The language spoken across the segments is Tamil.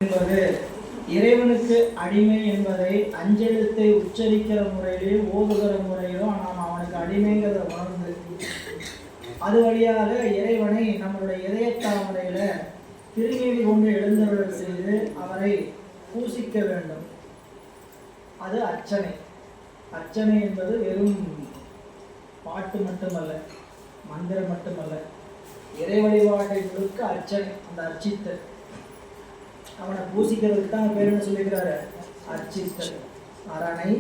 என்பது இறைவனுக்கு அடிமை என்பதை அஞ்செழுத்தை உச்சரிக்கிற முறையிலே ஓதுகிற முறையிலும் நாம் அவனுக்கு அடிமைங்கிறத உணர்ந்து அது வழியாக இறைவனை நம்மளுடைய இதயத்தாமரையில திருநீதி கொண்டு எழுந்தருளல் செய்து அவரை பூசிக்க வேண்டும். அது அர்ச்சனை. அர்ச்சனை என்பது வெறும் பாட்டு மட்டுமல்ல, மந்திரம் மட்டுமல்ல, இறை வழிபாட்டை முழுக்க அர்ச்சனை. அந்த அர்ச்சித்தல், அவனை பூசிக்கிறதுக்கு தான் பேர் என்ன சொல்லிக்கிறாரு? அர்ச்சித்தல். அரணை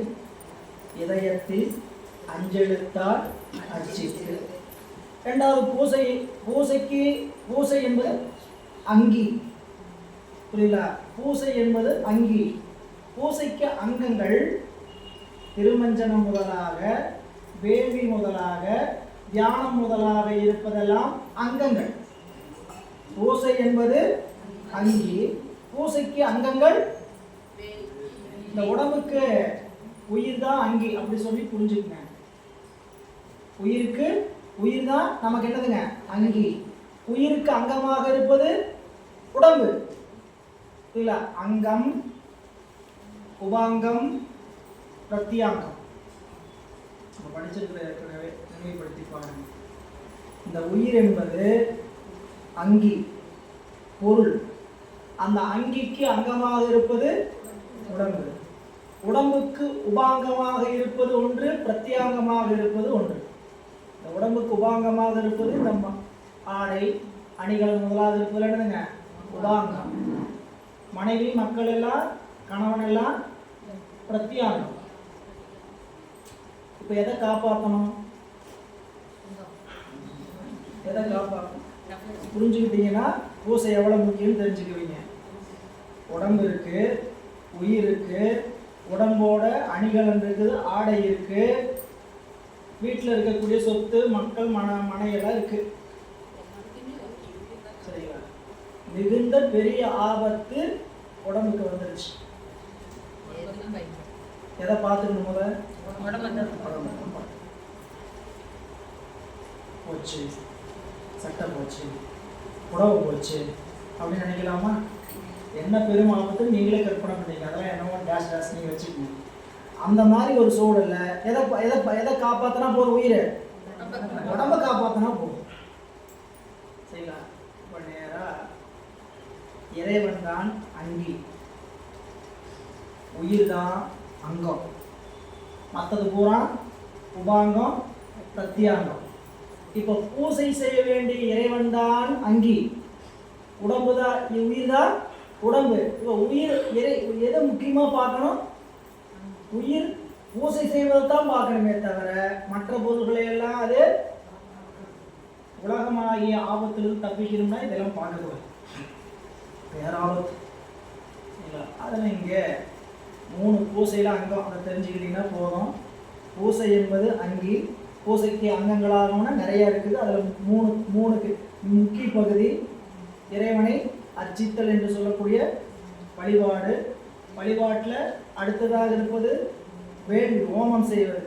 இதயத்தில் அஞ்செழுத்தால் அர்ச்சித்து. இரண்டாவது பூசை. பூசை என்பது அங்கி. புரியல? பூசை என்பது அங்கி. பூசைக்கு அங்கங்கள் திருமஞ்சனம் முதலாக, வேள்வி முதலாக, தியானம் முதலாக இருப்பதெல்லாம் அங்கங்கள். பூசை என்பது அங்கி. பூசைக்கு அங்கங்கள். இந்த உடம்புக்கு உயிர் தான் அங்கி அப்படி சொல்லி புரிஞ்சுக்கங்க. உயிருக்கு உயிர் தான் நமக்கு என்னதுங்க? அங்கி. உயிருக்கு அங்கமாக இருப்பது உடம்பு. இல்ல, அங்கம், உபாங்கம், பிரத்யாங்கம். நம்ம படிச்சிருக்கிற ஏற்கனவே நினைவுபடுத்தி பாருங்க. இந்த உயிர் என்பது அங்கி, பொருள். அந்த அங்கிக்கு அங்கமாக இருப்பது உடம்பு. உடம்புக்கு உபாங்கமாக இருப்பது ஒன்று, பிரத்யாங்கமாக இருப்பது ஒன்று. இந்த உடம்புக்கு உபாங்கமாக இருப்பது நம்ம ஆடை அணிகள் முதலாக இருப்பது என்னதுங்க? உபாங்கம். மனைவி மக்கள் எல்லாம், கணவன் எல்லாம் பிரத்யாங்கம். இப்ப எதை காப்பாற்றணும்? எதை காப்பாற்றணும் புரிஞ்சுக்கிட்டீங்கன்னா பூசை எவ்வளவு முக்கியம் தெரிஞ்சுக்குவீங்க. உடம்பு இருக்கு, உயிர் இருக்கு, உடம்போட அணிகள் இருக்குது, ஆடை இருக்கு, வீட்டில் இருக்கக்கூடிய சொத்து, மக்கள், மனையெல்லாம் இருக்கு. சரிங்களா? மிகுந்த பெரிய ஆபத்து உடம்புக்கு வந்துருச்சு. எதை பார்த்துக்கணும்? போச்சு, சட்டை போச்சு, உடம்பு போச்சு அப்படின்னு நினைக்கலாமா? என்ன பெரும் ஆபத்து நீங்களே கற்பனை பண்ணீங்க. அதெல்லாம் என்னவோ டேஷ் டேஷ் நீங்கள் வச்சுக்கணும். அந்த மாதிரி ஒரு சூழல்ல எதை காப்பாற்றினா போதும்? உயிரை, உடம்பை காப்பாற்றினா போதும். சரிங்களா? இப்போ நேரா இறைவன் தான் அங்கி, உயிர் தான் அங்கம், மற்றது பூரா உபாங்கம், பிரத்யாங்கம். இப்போ பூசை செய்ய வேண்டிய இறைவன் தான் அங்கி, உடம்பு தான், உயிர் தான் உடம்பு. இப்போ உயிர் எதை முக்கியமாக பார்க்கணும்? உயிர் பூசை செய்வதை தான் பார்க்கணுமே தவிர மற்ற பொருள்களை எல்லாம் அது உலகமாகிய ஆபத்திலிருந்து தப்பிக்கணும்னா இதெல்லாம் பார்க்கக்கூடாது. வேற ஆபத்து இல்லை. அதில் இங்கே 3 பூசையில் அங்கம், அதை தெரிஞ்சுக்கிட்டீங்கன்னா போதும். பூசை என்பது அங்கி. பூசைக்கு அங்கங்களாகனா நிறைய இருக்குது. அதில் மூணுக்கு முக்கிய பகுதி இறைவனை அர்ச்சித்தல் என்று சொல்லக்கூடிய வழிபாடு. வழிபாட்டில் அடுத்ததாக இருப்பது வேள்வி, ஹோமம் செய்வது.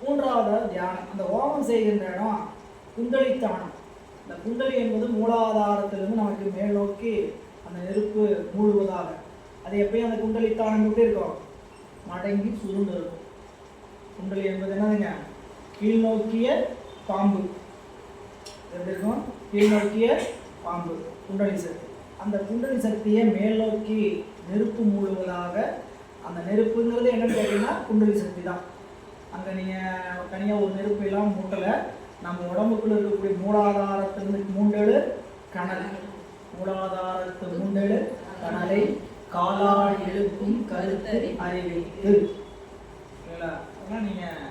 3வது தியானம். அந்த ஹோமம் செய்கின்ற இடம் குண்டலி தானம். இந்த குண்டலி என்பது மூலாதாரத்திலிருந்து நமக்கு மேல் நோக்கி அந்த நெருப்பு மூழ்குவதாக. அது எப்பயும் அந்த குண்டலி தானம் எப்படி இருக்கும்? மடங்கி சுருண்டு இருக்கும். குண்டலி என்பது என்னதுங்க? கீழ்நோக்கிய பாம்பு. எப்படி இருக்கும்? கீழ்நோக்கிய பாம்பு, குண்டலி சக்தி. அந்த குண்டலி சக்தியை மேல் நோக்கி நெருப்பு மூழ்குவதாக. அந்த நெருப்புங்கிறது என்னன்னு கேட்டீங்கன்னா குண்டலி சக்தி தான். அங்கே நீங்கள் தனியாக ஒரு நெருப்பு எல்லாம் மூட்டலை. நம்ம உடம்புக்குள்ள இருக்கக்கூடிய மூலாதாரத்திலிருந்து 3 கணல், மூலாதாரத்து 3 கணலை காலால் எழுப்பும் கருத்து அறிவித்து. சரிங்களா? அதெல்லாம் நீங்கள்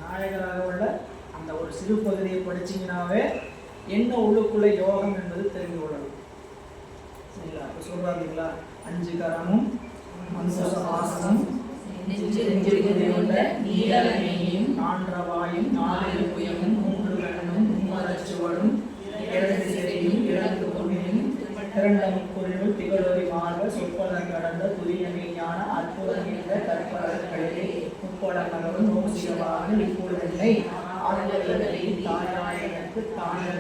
நாயகராக உள்ள அந்த ஒரு சிறு பகுதியை படிச்சிங்கனாவே என்ன உள்ளுக்குள்ள யோகம் என்பது தெரிந்து கொள்ளணும். சரிங்களா? இப்போ சொல்கிறாங்களா, 5 கரமும் மனுஷாசனம், 4 நாலு 3 கண்ணும் 3 சுவடும் 2 செடியும் 2 பொன்னியும் 2 முப்பொருள் திகழொலி மார்ப சொற்பதம் கடந்த துரியமை ஞான அற்புதம் என்ற கற்பகங்களிலே 30 மலரும் நோசியவாக இப்பொழுதில்லை தாயாயனுக்கு தானே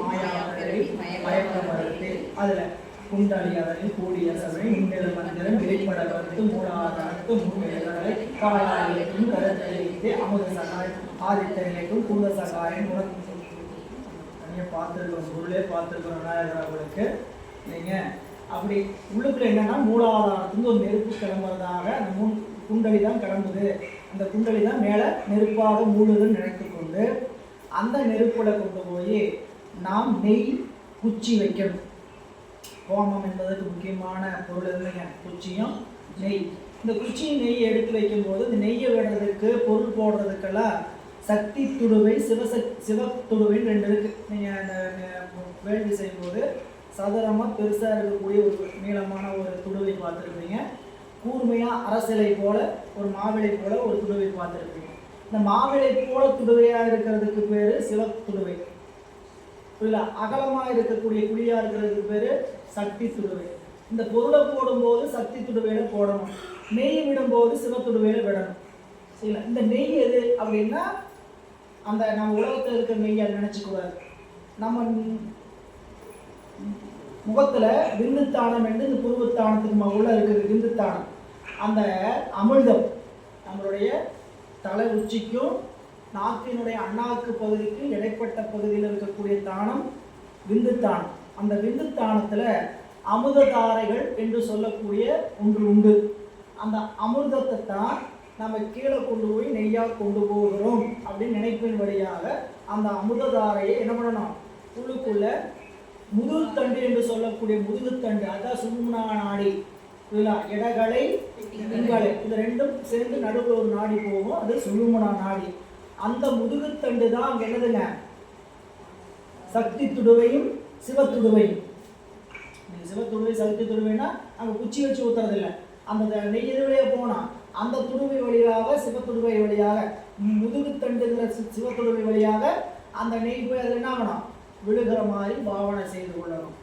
மாயாக்களை மயக்க மறுத்து. அதில் குண்டலி அதனில் கூடிய சபை முன்னெழு மந்திரம் வெளிப்பட கருத்து மூலாதாரத்து முன்னெழுகளை காலாயத்தும் கருத்தறிவித்து அமுத சகாயம் ஆதித்தனிலைக்கும் கூத சகாயம் தனியாக பார்த்துருக்கோம், பொருளே பார்த்துருக்கோம் விநாயகர்களுக்கு. நீங்கள் அப்படி உள்ளுக்குள்ள என்னன்னா மூலாதாரத்துலேருந்து ஒரு நெருப்பு கிளம்புறதாக அந்த குண்டலி தான் கிளம்புது. அந்த குண்டலி தான் மேலே நெருப்பாக மூழுதுன்னு நினைத்து கொண்டு அந்த நெருப்புல கொண்டு போய் நாம் நெய் குச்சி வைக்கணும். ஹோமம் என்பதற்கு முக்கியமான பொருள் இல்லைங்க, குச்சியும் நெய். இந்த குச்சியும் நெய் எடுத்து வைக்கும்போது இந்த நெய்யை விடுறதுக்கு பொருள் போடுறதுக்கெல்லாம் சக்தி துடுவை சிவத்துடுவைன்னு 2 இருக்கு. நீங்கள் அந்த வேள்வி செய்யும்போது சதுரமாக பெருசாக இருக்கக்கூடிய ஒரு நீளமான ஒரு துடுவை பார்த்துருப்பீங்க. கூர்மையாக அரசிலை போல ஒரு மாவிளை போல ஒரு துடுவை பார்த்துருப்பீங்க. இந்த மாவிளை போல துடுவையாக இருக்கிறதுக்கு பேர் சிவத்துடுவை. இல்லை, அகலமாக இருக்கக்கூடிய குழியாக இருக்கிறதுக்கு பேர் சக்தி துடுவை. இந்த பொருளை போடும்போது சக்தி துடுவையில் போடணும், நெய் விடும்போது சிவத்துடுவையில் விடணும். சரிங்களா? இந்த நெய் எது அப்படின்னா அந்த நம்ம உலகத்தில் இருக்கிற நெய் அதை நினச்சிக்கூடாது. நம்ம முகத்தில் விந்துத்தானம் என்று இந்த புருவத்தானத்துக்கு உள்ள இருக்குது விந்துத்தானம். அந்த அமிர்தம் நம்மளுடைய தலை உச்சிக்கும் நாக்கினுடைய அண்ணாக்கு பகுதிக்கு இடைப்பட்ட பகுதியில் இருக்கக்கூடிய தானம் விந்துத்தானம். அந்த விந்துத்தானத்தில் அமுததாரைகள் என்று சொல்லக்கூடிய ஒன்று உண்டு. அந்த அமிர்தத்தை தான் நம்ம கீழே கொண்டு போய் நெய்யாக கொண்டு போகிறோம் அப்படின்னு நினைப்பின் வழியாக அந்த அமுததாரையை என்ன பண்ணணும், உள்ளுக்குள்ள முதுகுத்தண்டு என்று சொல்லக்கூடிய முதுகுத்தண்டு, அதான் சும்னா நாடி, இடகளை பிங்களை, இது 2ம் சேர்ந்து நடுவில் ஒரு நாடி போகும், அது சுழுமுனா நாடி. அந்த முதுகுத்தண்டு தான் அங்கே என்னதுங்க, சக்தி துடுவையும் சிவத்துடுவையும். சிவத்துடுவை சக்தி துடுவைனா அங்கே குச்சி வச்சு ஊத்துறதில்லை. அந்த நெய் எது வழியாக போனால் அந்த துடுவை வழியாக சிவத்துடுவை வழியாக முதுகுத்தண்டுங்கிற சிவத்துடுவை வழியாக அந்த நெய் போய் அதில் என்ன ஆகணும், விழுகிற மாதிரி பாவனை செய்து கொள்ளணும்.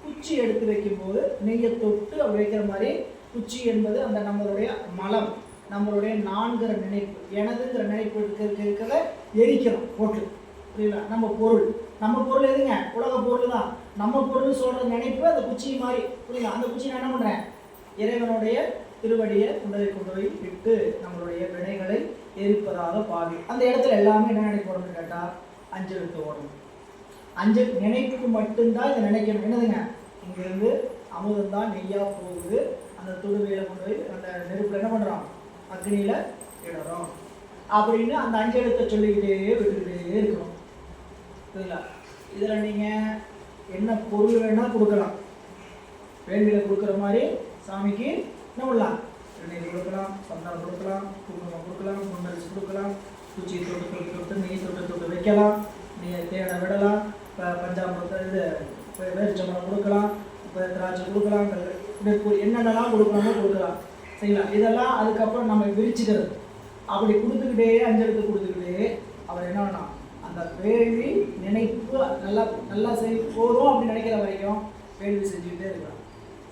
குச்சி எடுத்து வைக்கும்போது நெய்யை தொட்டு அப்படி வைக்கிற மாதிரி. குச்சி என்பது அந்த நம்மளுடைய மலம், நம்மளுடைய நான்கிற நினைப்பு, எனதுங்கிற நினைப்பு இருக்கிறத எரிக்கணும் போட்டு. புரியல? நம்ம பொருள் எதுங்க, உலக பொருள் தான். நம்ம பொருள் சொல்கிற நினைப்பு அந்த குச்சி மாதிரி. புரியல? அந்த குச்சி நான் என்ன பண்ணுறேன், இறைவனுடைய திருவடியை கொண்டு போய் விட்டு நம்மளுடைய வினைகளை எரிப்பதாக பாவி. அந்த இடத்துல எல்லாமே என்ன நினைப்போம்னு கேட்டால் அஞ்செழுத்து ஓடணும். நினைப்புக்கு மட்டும்தான் இதை நினைக்கணும். என்னதுங்க, இங்கிருந்து அமுதம் தான் நெய்யாக போகுது, அந்த துடுவையில் கொண்டு போய் அந்த நெருப்பில் என்ன பண்ணுறோம், அக்னியில் இடறோம் அப்படின்னு அந்த 5 எழுத்தை சொல்லிக்கிட்டே விட்டுக்கிட்டே இருக்கணும். சரிங்களா? இதில் நீங்கள் என்ன பொருள் வேணால் கொடுக்கலாம். வேள்வியில் கொடுக்குற மாதிரி சாமிக்கு என்ன பண்ணலாம், எண்ணெய் கொடுக்கலாம், சந்தனம் கொடுக்கலாம், குங்குமம் கொடுக்கலாம், முன்னரிசி கொடுக்கலாம், குச்சி தொட்டு நெய் தொட்டு வைக்கலாம், நீங்கள் தேனை விடலாம், பஞ்சாமிரத்தை இது வேர்ச்சம்பளம் கொடுக்கலாம், இப்போ திராட்சை கொடுக்கலாம், என்னென்னலாம் கொடுக்கலாமோ கொடுக்கலாம். சரிங்களா? இதெல்லாம் அதுக்கப்புறம் நம்ம விரிச்சுக்கிறது. அப்படி கொடுத்துக்கிட்டே 5 எழுத்து கொடுத்துக்கிட்டே அவர் என்ன பண்ணலாம், அந்த வேள்வி நினைப்பு நல்லா போதும் அப்படின்னு நினைக்கிற வரைக்கும் வேள்வி செஞ்சுக்கிட்டே இருக்கலாம்.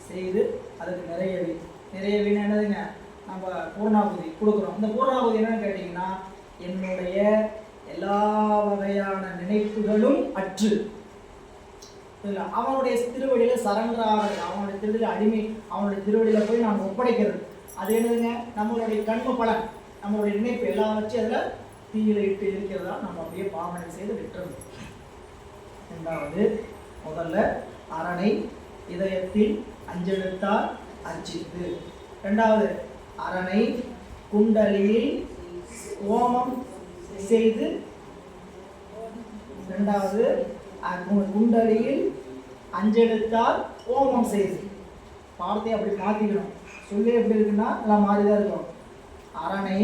செய்து அதுக்கு நிறையவின்னு என்னதுங்க, நம்ம பூர்ணாகுதி கொடுக்குறோம். இந்த பூர்ணாகுதி என்னன்னு கேட்டிங்கன்னா, என்னுடைய எல்லா வகையான நினைப்புகளும் அற்று இல்லை, அவனுடைய திருவடியில் சரண்டராக, அவனுடைய திருவடியில் அடிமை, அவனுடைய திருவடியில் போய் நாம் ஒப்படைக்கிறது. அது என்னதுங்க, நம்மளுடைய கர்ம பலன், நம்மளுடைய நினைப்பு எல்லாம் வச்சு அதில் தீயில இட்டு இருக்கிறதா நம்ம அப்படியே பாவனை செய்து விட்டுறோம். 2வது, முதல்ல அரணை இதயத்தில் 5 எழுத்தால் அர்ச்சித்து. 2வது, அரணை குண்டலியில் ஓமம் செய்து. 2வது, குண்டலியில் 5 எழுத்தால் ஓமம் செய்து. வார்த்தையை அப்படி மாற்றிக்கணும். சொல்லி எப்படி இருக்குன்னா எல்லாம் மாறிதான் இருக்கும். அரணை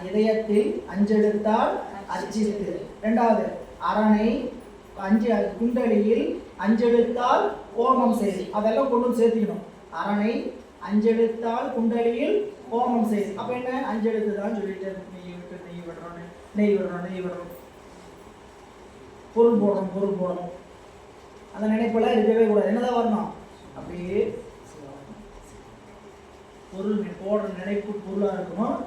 இதயத்தில் 5 எழுத்தால் அர்ச்சித்து. 2வது, அரணை குண்டலியில் 5 எழுத்தால் ஓமம் செய்து. அதெல்லாம் கொண்டு சேர்த்திக்கணும். அரணை 5 எழுத்தால் குண்டலியில் ஓமம் செய்து. அப்போ என்ன, 5 எழுத்து தான் சொல்லிட்டு நெய் விடுறோம், பொருள் போடணும். அந்த நினைப்பெல்லாம் இருக்கவே கூடாது. என்னதான் வரணும், அப்படியே பொருள் போடுற நினைப்பு பொருளாக இருக்கணும்.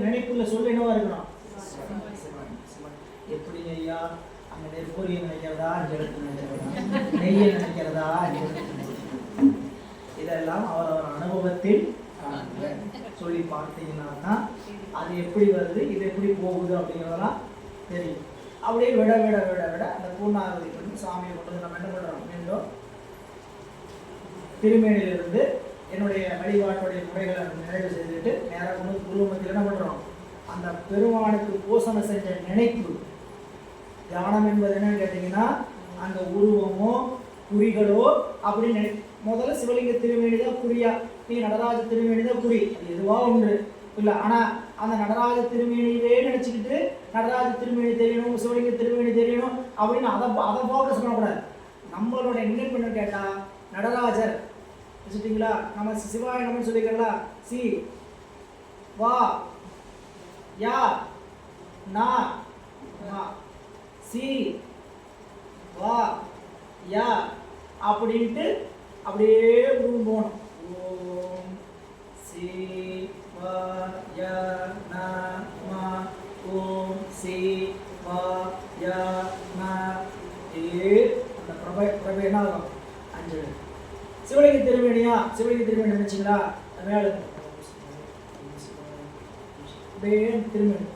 நினைப்புல சொல்லு என்னவா இருக்கணும். எப்படி ஐயா நெற்பொரியை நினைக்கிறதா, அஞ்சு எழுத்து நினைக்கிறதா, நெய்யை நினைக்கிறதா, அஞ்சு எழுத்து நினைக்கிறதா, இதெல்லாம் அவரவர் அனுபவத்தில் சொல்லி பார்த்தீங்கன்னா தான் அது எப்படி வருது, இது எப்படி போகுது அப்படிங்கிறதெல்லாம் தெரியும். அப்படியே விட விட விட விட அந்த பூர்ணாகுதி பண்ணி சாமியை கொண்டு வந்து நம்ம என்ன பண்ணுறோம், மீண்டும் திருமேனியிலிருந்து என்னுடைய வழிபாட்டுடைய முறைகளை நிறைவு செய்துட்டு நேராக கொண்டு குருவமத்தில் என்ன பண்ணுறோம், அந்த பெருமானுக்கு பூசணை செஞ்ச நினைப்பு. தியானம் என்பது என்னன்னு கேட்டிங்கன்னா அங்கே உருவமோ குறிகளோ அப்படின்னு முதல்ல சிவலிங்க திருமேனி தான் குறியா, நீ நடராஜ திருமேனி தான் குறி, அது எதுவாக ஒன்று இல்லை. ஆனால் அந்த நடராஜ திருமேனியே நினச்சிக்கிட்டு நடராஜ திருமேனி தெரியணும், சிவலிங்க திருமேனி தெரியணும் அப்படின்னு அதை ஃபோக்கஸ் பண்ணக்கூடாது. நம்மளோட நினைப்பு என்ன கேட்டால் நடராஜர் வச்சுட்டிங்களா, நம்ம சிவாய நம்ம சொல்லிக்கலாம், சி வா யா நா சி வா யா அப்படின்ட்டு அப்படியே உருவம் போகணும். ஓம் சி வா யா நா மா ஓம் சி வா யா நா அந்த பிரபை என்ன ஆகும், அஞ்சு. சிவலிங்க திருமேனியா, சிவலிங்க திருமேனி நினைச்சிங்களா, மேலே திருமேனி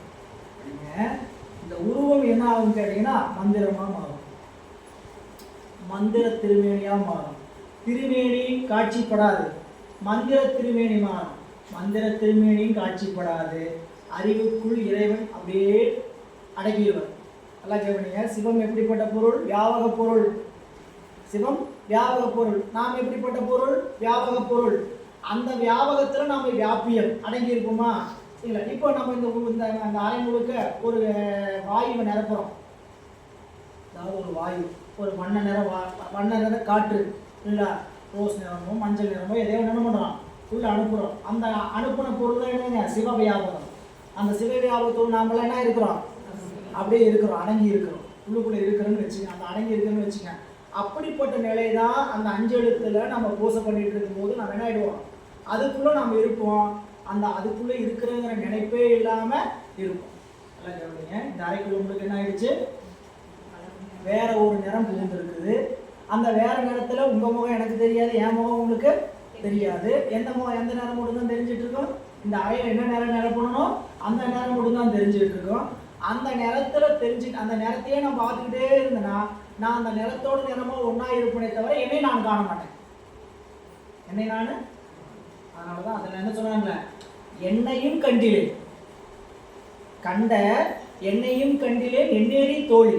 இந்த உருவம் என்ன ஆகும் கேட்டீங்கன்னா மந்திரமாக மாறும், மந்திர திருமேனியாக மாறும். திருமேனி காட்சிப்படாது, மந்திர திருமேனி மாறும். மந்திர திருமேனியும் காட்சிப்படாது, அறிவுக்குள் இறைவன் அப்படியே அடங்கிடுவார். நல்லா கேட்பீங்க. சிவம் எப்படிப்பட்ட பொருள், வியாபக பொருள். சிவம் வியாபக பொருள், நாம் எப்படிப்பட்ட பொருள், வியாபக பொருள். அந்த வியாபகத்தில் நாம் வியாபியம் அடங்கி இருப்போமா இல்லை. இப்போ நம்ம இந்த அந்த அறை முழுக்க ஒரு வாயுவை நிரப்புறோம், அதாவது ஒரு வாயு, ஒரு வண்ண நிற காற்று இல்லை, ரோஸ் நிறமோ மஞ்சள் நிறமோ எதையோ என்ன பண்ணுறோம், உள்ள அனுப்புகிறோம். அந்த அனுப்பின பொருள் தான் என்னங்க, சிவ வியாபகம். அந்த சிவ வியாபகத்தோடு நாமெல்லாம் என்ன இருக்கிறோம், அப்படியே இருக்கிறோம், அடங்கி இருக்கிறோம், உள்ளுக்குள்ளே இருக்கிறோன்னு வச்சுக்க, அந்த அடங்கி இருக்கிறோன்னு வச்சுக்க. அப்படிப்பட்ட நிலை தான் அந்த அஞ்செழுத்தில் நம்ம பூசை பண்ணிட்டு இருக்கும்போது நம்ம என்ன ஆகிடுவோம், அதுக்குள்ளே நம்ம இருப்போம். அந்த அதுக்குள்ளே இருக்கிறங்கிற நினைப்பே இல்லாமல் இருப்போம். நல்லா கேட்குறீங்க. இந்த அறைக்குள்ள உங்களுக்கு என்ன ஆயிடுச்சு, வேற ஒரு நிறம் புகுந்துருக்குது. அந்த வேற நிறத்தில் உங்கள் முகம் எனக்கு தெரியாது, என் முகம் உங்களுக்கு தெரியாது. எந்த நேரம் மட்டும் தான் தெரிஞ்சிட்டு இருக்கோம், இந்த அறையில் என்ன நேரம் நிரப்பணும் அந்த நேரம் மட்டும் தான் தெரிஞ்சுட்டு இருக்கோம். அந்த நேரத்தில் தெரிஞ்சுட்டு அந்த நேரத்தையே நான் பார்த்துக்கிட்டே இருந்தேன்னா நான் அந்த நிறத்தோட நிறமாக ஒன்றா இருப்பேனே தவிர என்னை நான் காண மாட்டேன், என்னை நான். அதனால தான் அதில் என்ன சொன்னாங்களே, என்னையும் கண்டிலே கண்ட என்னையும் கண்டிலே என்னேடி தோழி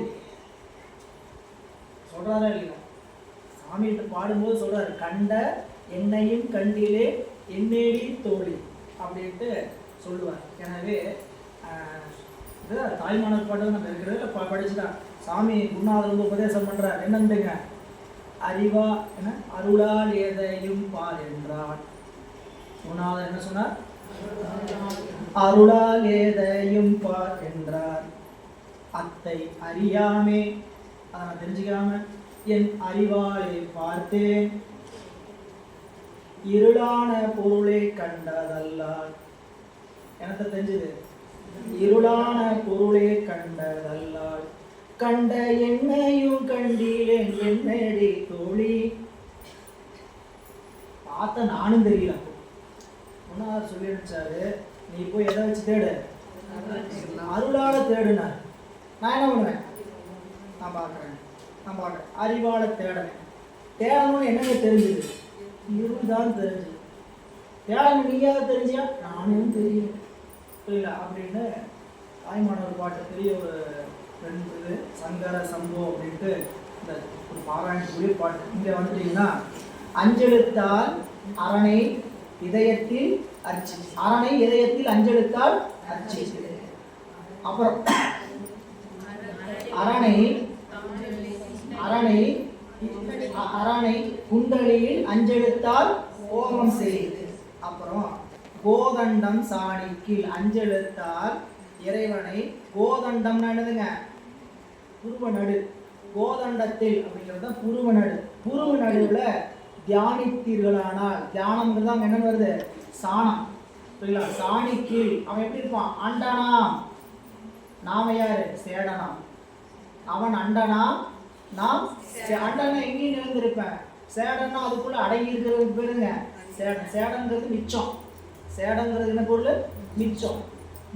சொல்றாரா இல்லையா, சாமிகிட்ட பாடும்போது சொல்றாரு, கண்ட என்னையும் கண்டிலே என்னேடி தோழி அப்படின்ட்டு சொல்லுவார். எனவே இது தாய்மானவர் பாட்டு நம்ம இருக்கிறது படிச்சுதான் சாமி குருநாதர் வந்து உபதேசம் பண்றார். என்னந்துங்க, அறிவா என்ன அருளால் எதையும் பார் என்றார். குருநாதர் என்ன சொன்னார், அருளால் ஏதையும் பார் என்றார். அத்தை அறியாமே, அதை நான் தெரிஞ்சுக்கலாம என் அறிவாலே பார்த்தேன், இருளான பொருளை கண்டதல்லால். எனக்கு தெரிஞ்சது, இருளான பொருளே கண்டதல்லால் கண்ட என்னையும் கண்டீலேன் என்னடி தோழி. பார்த்த நானும் தெரியல. ஒன்னார் சொல்லி அனுப்பிச்சாரு, நீ போய் எதை வச்சு தேடு, அருளால தேடுனார். நான் என்ன பண்ணுவேன், நான் பார்க்குறேன் அறிவால தேடனேன். தேடணும்னு என்னங்க தெரிஞ்சுது, இருள்தான் தெரிஞ்சுது. தேடணும் நீயாவது தெரிஞ்சியா, நானும் தெரியல புரியல அப்படின்னு தாய்மானவர் பாட்டு பெரிய ஒரு ரெண்டு சங்கர சம்போ அப்படின்ட்டு இந்த ஒரு பாராயணத்துக்குரிய பாட்டு. இங்கே வந்துட்டீங்கன்னா அஞ்செழுத்தால் அரணை இதயத்தில் அர்ச்சி, அரணை இதயத்தில் அஞ்செழுத்தால் அர்ச்சி. அப்புறம் அரணை அரணை அரணை குண்டலியில் அஞ்செழுத்தால் ஓமம் செய்து. அப்புறம் கோதண்டம் சாணிக்கில் அஞ்செழுத்தால் இறைவனை, கோதண்டம் என்னதுங்க, புருவ நடு, கோதண்டத்தில் அப்படிங்கிறது புருவ நடு. புருவ நடுவில் தியானித்தீர்களானால், தியானம்ங்கிறது அங்கே என்ன வருது, சாணம் புரியல. சாணிக்கில் அவன் எப்படி இருப்பான், அண்டனாம், நாம யாரு, சேடனாம். அவன் அண்டனா நாம் அண்டனா எங்கேயும் நினைந்திருப்பேன். சேடன்னா அதுக்குள்ள அடங்கி இருக்கிறது பேருங்க சேடன். சேடங்கிறது மிச்சம். சேடங்கிறது என்ன பொருள்? மிச்சம்.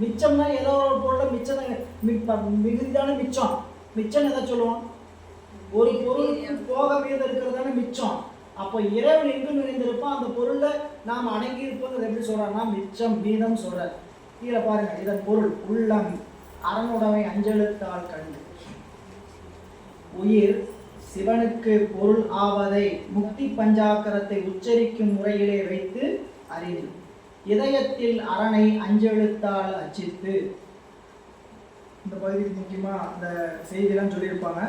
மிச்சம்னா ஏதோ ஒரு பொருள் மிச்சம் மிகுதிதான மிச்சம். மிச்சம் எதை சொல்லுவோம்? ஒரு பொருளுக்கு போக மீது இருக்கிறது தானே மிச்சம். அப்போ இறைவன் எங்கு நிறைந்திருப்பான், அந்த பொருள்ல நாம் அடங்கி இருப்போம். எப்படி சொல்றான்னா மிச்சம் மீதம் சொல்ற. கீழே பாருங்க, இதன் பொருள் உள்ளம் அரணுடைமை அஞ்செழுத்தால் கண்டு. உயிர் சிவனுக்கு பொருள் ஆவதை முக்தி பஞ்சாக்கரத்தை உச்சரிக்கும் முறையிலே வைத்து அறிந்து இதயத்தில் அரணை அஞ்செழுத்தால் அச்சித்து. இந்த பகுதிக்கு முக்கியமா அந்த செய்தியெல்லாம் சொல்லியிருப்பாங்க.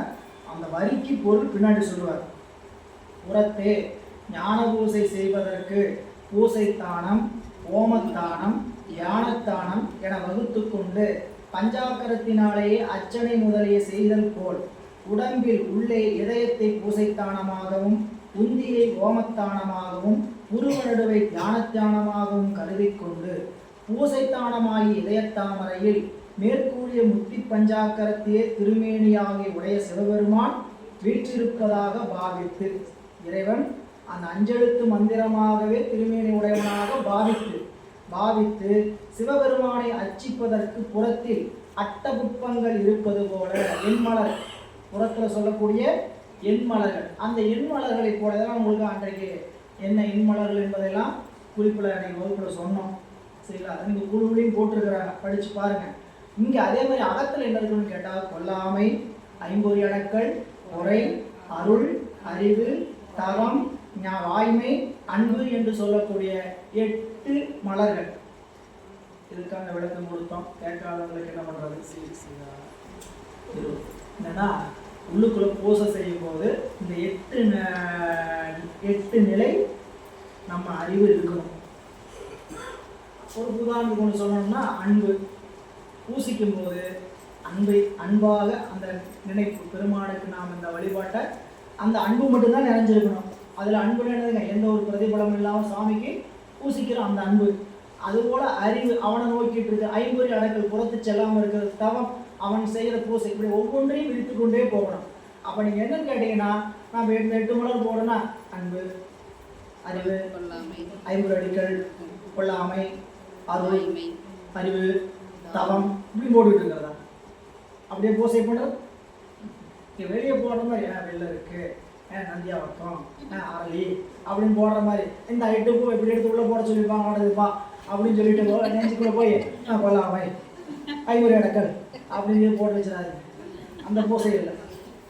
அந்த வரிக்கு பொருள் பின்னாடி சொல்லுவார். புறத்தே ஞான பூசை செய்வதற்கு பூசை தானம், ஓமத்தானம், யானத்தானம் என வகுத்து கொண்டு பஞ்சாக்கரத்தினாலேயே அர்ச்சனை முதலிய செய்தல் போல் உடம்பில் உள்ளே இதயத்தை பூசைத்தானமாகவும் உந்தியை ஓமத்தானமாகவும் உருவ நடுவை தியானத்தானமாகவும் கருதி கொண்டு பூசைத்தானமாகி இதயத்தாமரையில் மேற்கூறிய முக்தி பஞ்சாக்கரத்தையே திருமேனியாகிய உடைய சிவபெருமான் வீற்றிருப்பதாக பாவித்து, இறைவன் அந்த அஞ்செழுத்து மந்திரமாகவே திருமேனி உடையவனாக பாவித்து சிவபெருமானை அர்ச்சிப்பதற்கு புறத்தில் அட்டபுட்பங்கள் இருப்பது போல எண்மலர், புறத்தில் சொல்லக்கூடிய எண்மலர்கள், அந்த எண்மலர்களை போல இதெல்லாம் உங்களுக்கு அன்றைக்கு என்ன எண்மலர்கள் என்பதெல்லாம் குறிப்பில் அன்றைக்கு வகுப்பில் சொன்னோம். சரிங்களா? அதை நீங்கள் குழுவிலையும் போட்டிருக்கிறாங்க, படித்து பாருங்க. இங்கே அதே மாதிரி அகத்தில் என்ன இருக்குன்னு கேட்டால் கொல்லாமை, ஐம்பொறி அடக்கல், பொறை, அருள், அறிவு, தவம், வாய்மை, அன்பு என்று சொல்லக்கூடிய 8 மலர்கள். இதுக்கான விளக்கம் கொடுத்தோம். கேட்காதவங்களுக்கு என்ன பண்றது? என்னன்னா உள்ளுக்குள்ள பூசை செய்யும் போது இந்த 8 நிலை நம்ம அறிவு இருக்கணும். ஒரு உதாரணத்துக்கு ஒன்று சொல்லணும்னா அன்பு. பூசிக்கும் போது அன்பாக அந்த நினைப்பு பெருமானுக்கு நாம் இந்த வழிபாட்டை அந்த அன்பு மட்டும்தான் நிறைஞ்சிருக்கணும். அதில் அன்பு என்னதுங்க? எந்த ஒரு பிரதிபலம் இல்லாமல் சாமிக்கு பூசிக்கிற அந்த அன்பு. அதுபோல் அறிவு அவனை நோக்கிட்டு இருக்கு. ஐம்பொறி அடக்கல் புறத்து செல்லாமல் இருக்கிறது, தவம், அவன் செய்கிற பூசை, இப்படி ஒவ்வொன்றையும் விரித்து கொண்டே போகணும். அப்போ நீங்கள் என்னன்னு கேட்டீங்கன்னா, நான் 8 மலர் போடணும்னா அன்பு, அறிவு, ஐம்பொறி அடிக்கல், கொள்ளாமை, அருள், அறிவு, தவம், இப்படி போட்டுக்கிட்டு இருக்கிறதா? அப்படியே பூசை பண்ணுறது வெளியே போடுற மாதிரி வெளில இருக்கு, நந்தியாவட்டம், அரளி அப்படின்னு போடுற மாதிரி இந்த 8 பூ எப்படி எடுத்து உள்ள போட சொல்லியிருப்பாங்க, ஆடுதுப்பா அப்படின்னு சொல்லிட்டு நெஞ்சுக்குள்ள போய் கொல்லாமை, ஐம்பொறி அடக்கல் அப்படின்னு போட்டு வச்சிடாது. அந்த பூசை இல்லை.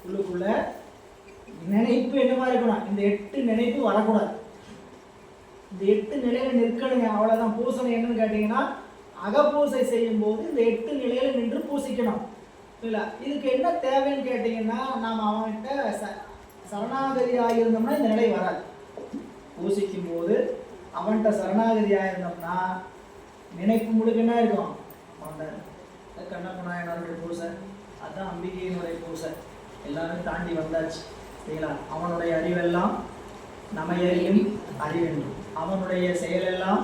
உள்ளுக்குள்ள நினைப்பு என்ன மாதிரி இருக்கணும்? இந்த 8 நினைப்பு வரக்கூடாது. இந்த 8 நிலையில நிற்கணுங்க, அவ்வளோதான். பூசணை என்னன்னு கேட்டீங்கன்னா, அகப்பூசை செய்யும் போது இந்த 8 நிலையில நின்று பூசிக்கணும். இல்லை, இதுக்கு என்ன தேவைன்னு கேட்டீங்கன்னா, நாம் அவன்கிட்ட சரணாகதி ஆகியிருந்தோம்னா இந்த நிலை வராது. பூசிக்கும் போது அவன்கிட்ட சரணாகதி ஆகியிருந்தோம்னா நினைப்பு முழுக்க என்ன இருக்கும்? கண்ணப்பநாயனருடைய பூசை, அதுதான் அம்பிகையினுடைய பூசை. எல்லாரும் தாண்டி வந்தாச்சு. சரிங்களா? அவனுடைய அறிவெல்லாம் நமையறியும் அறிவென்றும், அவனுடைய செயலெல்லாம்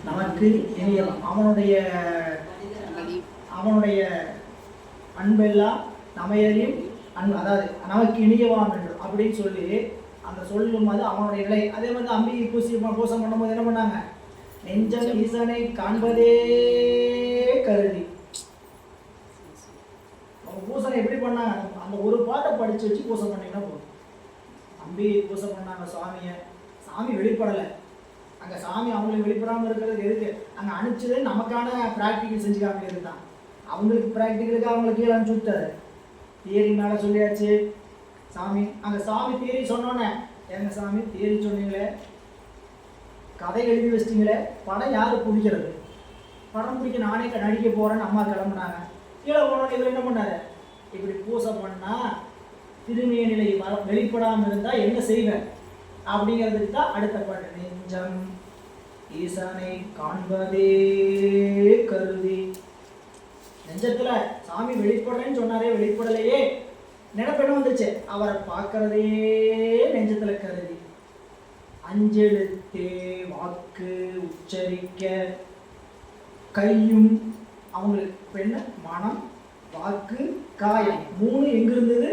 நமக்கு இனியவன், அவனுடைய அன்பெல்லாம் நமையறியும் அன்பு, அதாவது நமக்கு இனியவான் என்று அப்படின்னு சொல்லி அந்த சொல்லும் போது அவனுடைய நிலை. அதே மாதிரி அம்பிகை பூசம் பண்ணும்போது என்ன பண்ணாங்க? நெஞ்சம் ஈசனை காண்பதே கருதி. அவங்க பூசனை எப்படி பண்ணாங்க? அந்த ஒரு பாட்டை படிச்சு வச்சு பூசை பண்ணீங்கன்னா போதும். அம்பிகை பூசை பண்ணாங்க சுவாமியை. சாமி வெளிப்படலை. அங்கே சாமி அவங்களுக்கு வெளிப்படாமல் இருக்கிறது எதுக்கு? அங்கே அனுப்பிச்சது நமக்கான ப்ராக்டிக்கல் செஞ்சு காமிக்கிறது தான். அவங்களுக்கு ப்ராக்டிக்கலுக்கு அவங்களுக்கு கீழே அனுப்பிச்சு விட்டாரு. தியரி மேலே சொல்லியாச்சு சாமி. அங்கே சாமி தியரி சொன்னோன்னே, எங்கள் சாமி தியரி சொன்னீங்களே, கதை எழுதி வச்சிட்டிங்களே, படம் யார் பிடிக்கிறது? படம் பிடிக்க நானே நடிக்க போகிறேன்னு அம்மா கிளம்புனாங்க. கீழே போனோன்னு இவர் என்ன பண்ணார்? இப்படி பூசை பண்ணால் திரும்பிய நிலை வெளிப்படாமல் இருந்தால் என்ன செய்வேன் அப்படிங்கிறதுக்கு தான் அடுத்த பாட்டு. நெஞ்சம் ஈசனை காண்பதே கருதி. நெஞ்சத்துல சாமி வெளிப்படுறேன்னு சொன்னாரே, வெளிப்படலையே, நினைப்பெண்ண வந்துச்சு, அவரை பார்க்கறதே நெஞ்சத்துல கருதி. அஞ்செழுத்தே வாக்கு உச்சரிக்க கையும் அவங்களுக்கு என்ன மனம் வாக்கு காயம் 3 எங்க இருந்தது?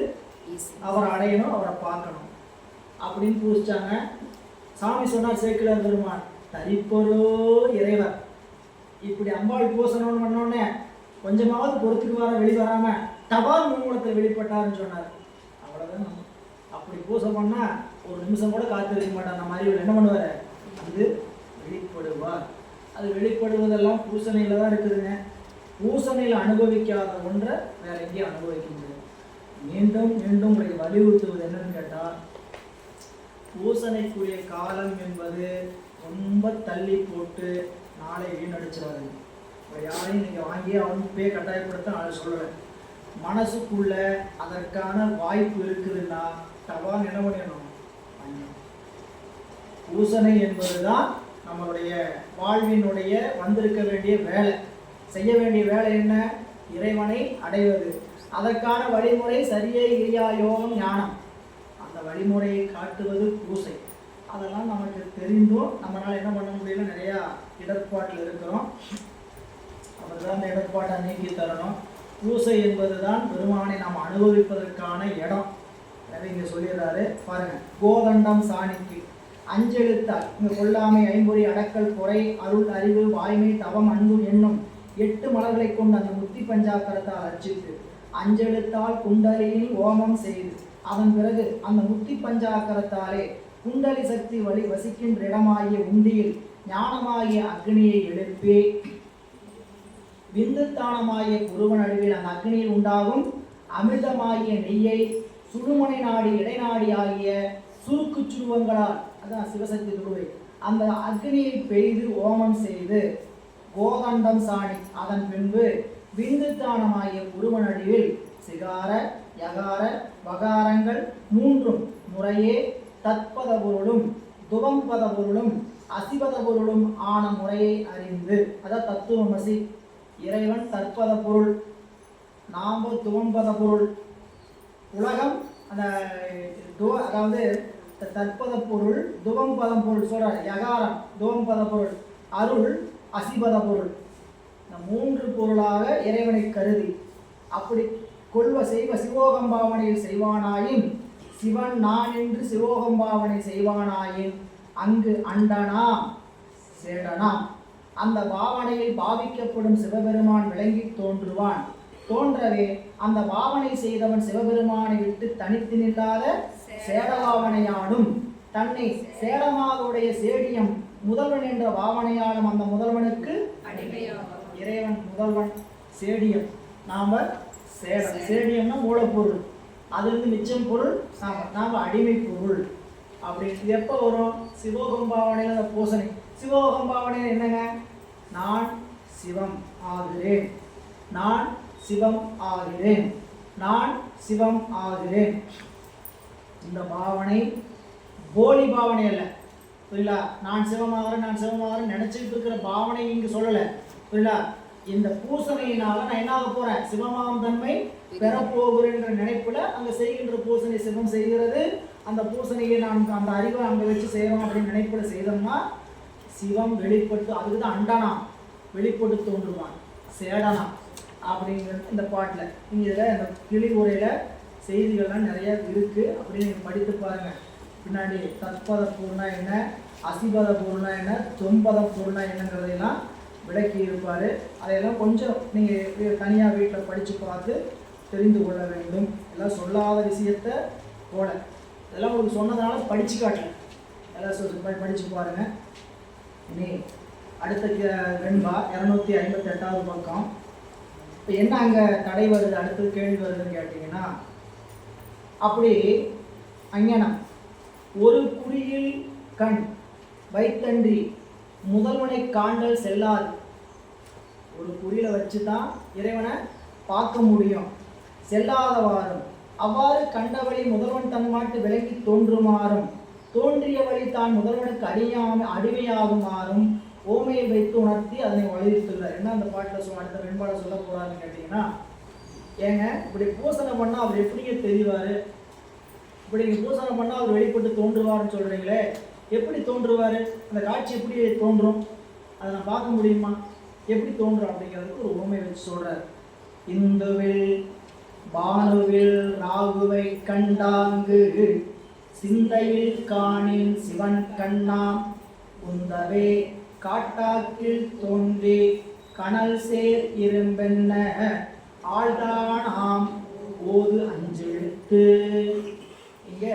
அவரை அடையணும், அவரை பார்க்கணும் அப்படின்னு பூசிச்சாங்க. சாமி சொன்னார் சேக்கிழார் பெருமான், தரிப்பொரோ இறைவர். இப்படி அம்பாள் பூசணும்னு பண்ணோடனே கொஞ்சமாவது பொறுத்துக்கு வர வெளிவராம தபால் மூலத்தில் வெளிப்பட்டாருன்னு சொன்னார். அவ்வளோதான். அப்படி பூசை பண்ணா ஒரு நிமிஷம் கூட காத்திருக்க மாட்டார். நம்ம அறிவில் என்ன பண்ணுவார்? அது வெளிப்படுவார். அது வெளிப்படுவதெல்லாம் பூசணையில் தான் இருக்குதுங்க. பூசணையில் அனுபவிக்காத ஒன்றை வேற எங்கேயும் அனுபவிக்க முடியாது. மீண்டும் மீண்டும் உங்களுக்கு வலியுறுத்துவது என்னன்னு கேட்டால், பூசணைக்குரிய காலம் என்பது ரொம்ப தள்ளி போட்டு நாளை வீணடிச்சிடாது. இப்போ யாரையும் நீங்கள் வாங்கி அவங்க போய் கட்டாயப்படுத்த நாளை சொல்லலை. மனசுக்குள்ள அதற்கான வாய்ப்பு இருக்குதுன்னா தவான் என்ன பண்ணணும்? பூசணை என்பதுதான் நம்மளுடைய வாழ்வினுடைய வந்திருக்க வேண்டிய வேலை. செய்ய வேண்டிய வேலை என்ன? இறைவனை அடைவது. அதற்கான வழிமுறை சரியை கிரியா யோகம் ஞானம். அந்த வழிமுறையை காட்டுவது பூசை. அதெல்லாம் நமக்கு தெரிந்தும் நம்மளால் என்ன பண்ண முடியல, நிறையா இடர்பாட்டில் இருக்கிறோம். அவர் தான் அந்த இடர்பாட்டை நீக்கி தரணும். பூசை என்பது தான் பெருமானை நாம் அனுபவிப்பதற்கான இடம். எனவே இங்கே சொல்லிடுறாரு பாருங்க. கோதண்டம் சாணிக்கு அஞ்செழுத்தால் இங்கே கொல்லாமை ஐம்பொறி அடக்கல் பொறை அருள் அறிவு வாய்மை தவம் அன்பு என்னும் 8 மலர்களை கொண்டு அந்த முத்தி பஞ்சாக்கரத்தால் அர்ச்சித்து அஞ்செழுத்தால் குண்டலியில் ஓமம் செய்து அதன் பிறகு அந்த முத்தி பஞ்சாக்கரத்தாலே குண்டலி சக்தி வழி வசிக்கின்ற இடமாகிய உண்டியில் ஞானமாகிய அக்னியை எழுப்பி விந்துத்தானமாகிய குருவன் அடிவில் அந்த அக்னியில் உண்டாகும் அமிர்தமாகிய நெய்யை சுடுமனை நாடி இடைநாடி ஆகிய சுருக்கு சுருவங்களால், அதான் சிவசக்தி துருவை, அந்த அக்னியை பெய்து ஓமம் செய்து கோதண்டம் சாணி அதன் பின்பு விந்துத்தானமாகிய குருவன் அடிவில் சிகார யகார வகாரங்கள் 3 முறையே தத்பத பொருளும் துவம்பத பொருளும் அசிபத பொருளும் ஆன முறையை அறிந்து, அதான் தத்துவமசி. இறைவன் தற்பத பொருள், நாம துவம்பத பொருள். உலகம் அந்த அதாவது தற்பத பொருள் துவம்பதம் பொருள் சொல்றார். யகாரம் துவம்பத பொருள், அருள் அசிபத பொருள். இந்த 3 பொருளாக இறைவனை கருதி அப்படி கொள்வ செய்வ சிவோகம்பாவனையில் செய்வானாயின் சிவன் நான் என்று சிவோகம்பாவனை செய்வானாயின் அங்கு அண்டனாம் சேடனாம். அந்த பாவனையில் பாவிக்கப்படும் சிவபெருமான் விளங்கி தோன்றுவான். தோன்றவே அந்த பாவனை செய்தவன் சிவபெருமானை விட்டு தனித்து நில்லாத சேடபாவனையாடும். தன்னை சேடமாக உடைய சேடியம் முதல்வன் என்ற பாவனையாலும் அந்த முதல்வனுக்கு இறைவன் முதல்வன் சேடியம், நாம சேடம். சேடியம்னா மூலப்பொருள், அதிலிருந்து மிச்சம் பொருள் நாம அடிமை பொருள். அப்படி இது எப்போ வரும்? சிவோகம்பாவனையில் அந்த பூசணை. சிவோகம்பாவனையில் என்னங்க? நான் சிவம் ஆகிறேன், நான் சிவம் ஆகிறேன், நான் சிவம் ஆகிறேன். இந்த பாவனை போலி பாவனை அல்ல, புரியலா? நான் சிவமாகிறேன் நான் சிவமாகிறேன் நினைச்சிட்டு இருக்கிற பாவனை இங்கு சொல்லலை, புரியலா? இந்த பூசணையினால நான் என்ன ஆக போறேன்? சிவமாம் தன்மை பெறப்போகிறேன்ற நினைப்புல அங்க செய்கின்ற பூசணை சிவம் செய்கிறது. அந்த பூசணையை நான் அந்த அறிவை அங்க வச்சு செய்யறோம் அப்படின்னு நினைப்புல செய்தோம்னா சிவம் வெளிப்பட்டு, அதுக்கு தான் அண்டனா வெளிப்பட்டு தோன்றுவான் சேடனா அப்படிங்கிற இந்த பாட்டில். நீங்கள் இதில் இந்த கிளி உரையில் செய்திகள்லாம் நிறைய இருக்குது, அப்படின்னு நீங்கள் படித்து பாருங்கள். பின்னாடி தற்பத பொருள்னா என்ன, அசிபத பொருள்னா என்ன, தொம்பத பொருள்னா என்னங்கிறதையெல்லாம் விளக்கி இருப்பார். அதையெல்லாம் கொஞ்சம் நீங்கள் தனியாக வீட்டில் படித்து பார்த்து தெரிந்து கொள்ள வேண்டும். எல்லாம் சொல்லாத விஷயத்த போல இதெல்லாம் உங்களுக்கு சொன்னதுனால படித்து காட்டல, எல்லாம் படித்து பாருங்கள். இனி அடுத்த வெண்பா 258வது பக்கம். இப்போ என்ன அங்கே தடை வருது, அடுத்து கேள்வி வருதுன்னு கேட்டிங்கன்னா, அப்படி அஞ்ஞனம் ஒரு குறியில் கண் வைத்தன்றி முதல்வனை காண்டல் செல்லாது. ஒரு குறியில் வச்சு தான் இறைவனை பார்க்க முடியும், செல்லாதவாறும் அவ்வாறு கண்டவழி முதல்வன் தன்மாட்டு விலகி தோன்றுமாறும் தோன்றிய வழி தான் முதல்வனுக்கு அடிமையாகுமாறும் ஓமையை வைத்து உணர்த்தி அதனை வலியுறுத்துள்ளார். என்ன அந்த பாட்டில் அடுத்த வெண்பாடை சொல்ல போறாருன்னு கேட்டீங்கன்னா, ஏங்க இப்படி பூசணை பண்ணால் அவர் எப்படிங்க தெரிவார்? இப்படி நீங்கள் பூசணை பண்ணால் அவர் வெளிப்பட்டு தோன்றுவார்னு சொல்கிறீங்களே, எப்படி தோன்றுவார்? அந்த காட்சி எப்படி தோன்றும்? அதை நான் பார்க்க முடியுமா? எப்படி தோன்றும் அப்படிங்கிறதுக்கு ஒரு ஓமை வச்சு சொல்கிறார். இந்துவில் பானுவில் ராகுவை கண்டாங்கு சிந்தையில் காணின் சிவன் கண்ணாம் உந்தவே காட்டாக்கில் தோன்றி கனல் சேர் இரும்பென்ன ஆழ்தானாம் ஓது அஞ்செழுத்து. இங்க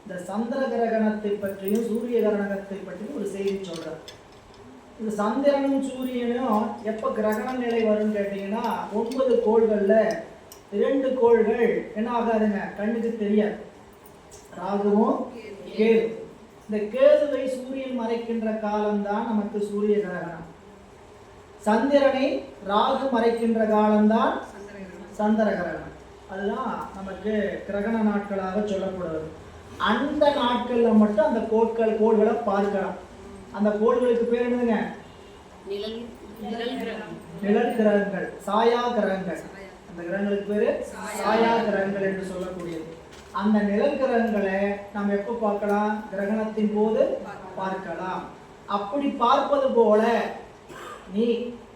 இந்த சந்திர கிரகணத்தை பற்றியும் சூரிய கிரகணத்தை பற்றியும் ஒரு செய்தி சொல்றார். இந்த சந்திரனும் சூரியனும் எப்ப கிரகண நிலை வரும்னு கேட்டீங்கன்னா 9 கோள்கள்ல 2 கோள்கள் என்ன ஆகாதுங்க, கண்ணுக்கு தெரியாது. ராகுவும் கேது. இந்த கேதுவை சூரியன் மறைக்கின்ற காலம்தான் நமக்கு சூரிய கிரகணம். சந்திரனை ராகு மறைக்கின்ற காலம்தான் சந்திர கிரகணம். அதுதான் நமக்கு கிரகண நாட்களாக சொல்லப்படுவது. அந்த நாட்கள்ல மட்டும் அந்த கோள்களை பார்க்கலாம். அந்த கோள்களுக்கு பேர் என்னதுங்க? நிழல் கிரகங்கள், சாயா கிரகங்கள். அந்த கிரகங்களுக்கு பேரு சாயா கிரகங்கள் என்று சொல்லக்கூடியது. அந்த நிழல் கிரகங்களை நம்ம எப்ப பார்க்கலாம்? கிரகணத்தின் போது பார்க்கலாம். அப்படி பார்ப்பது போல நீ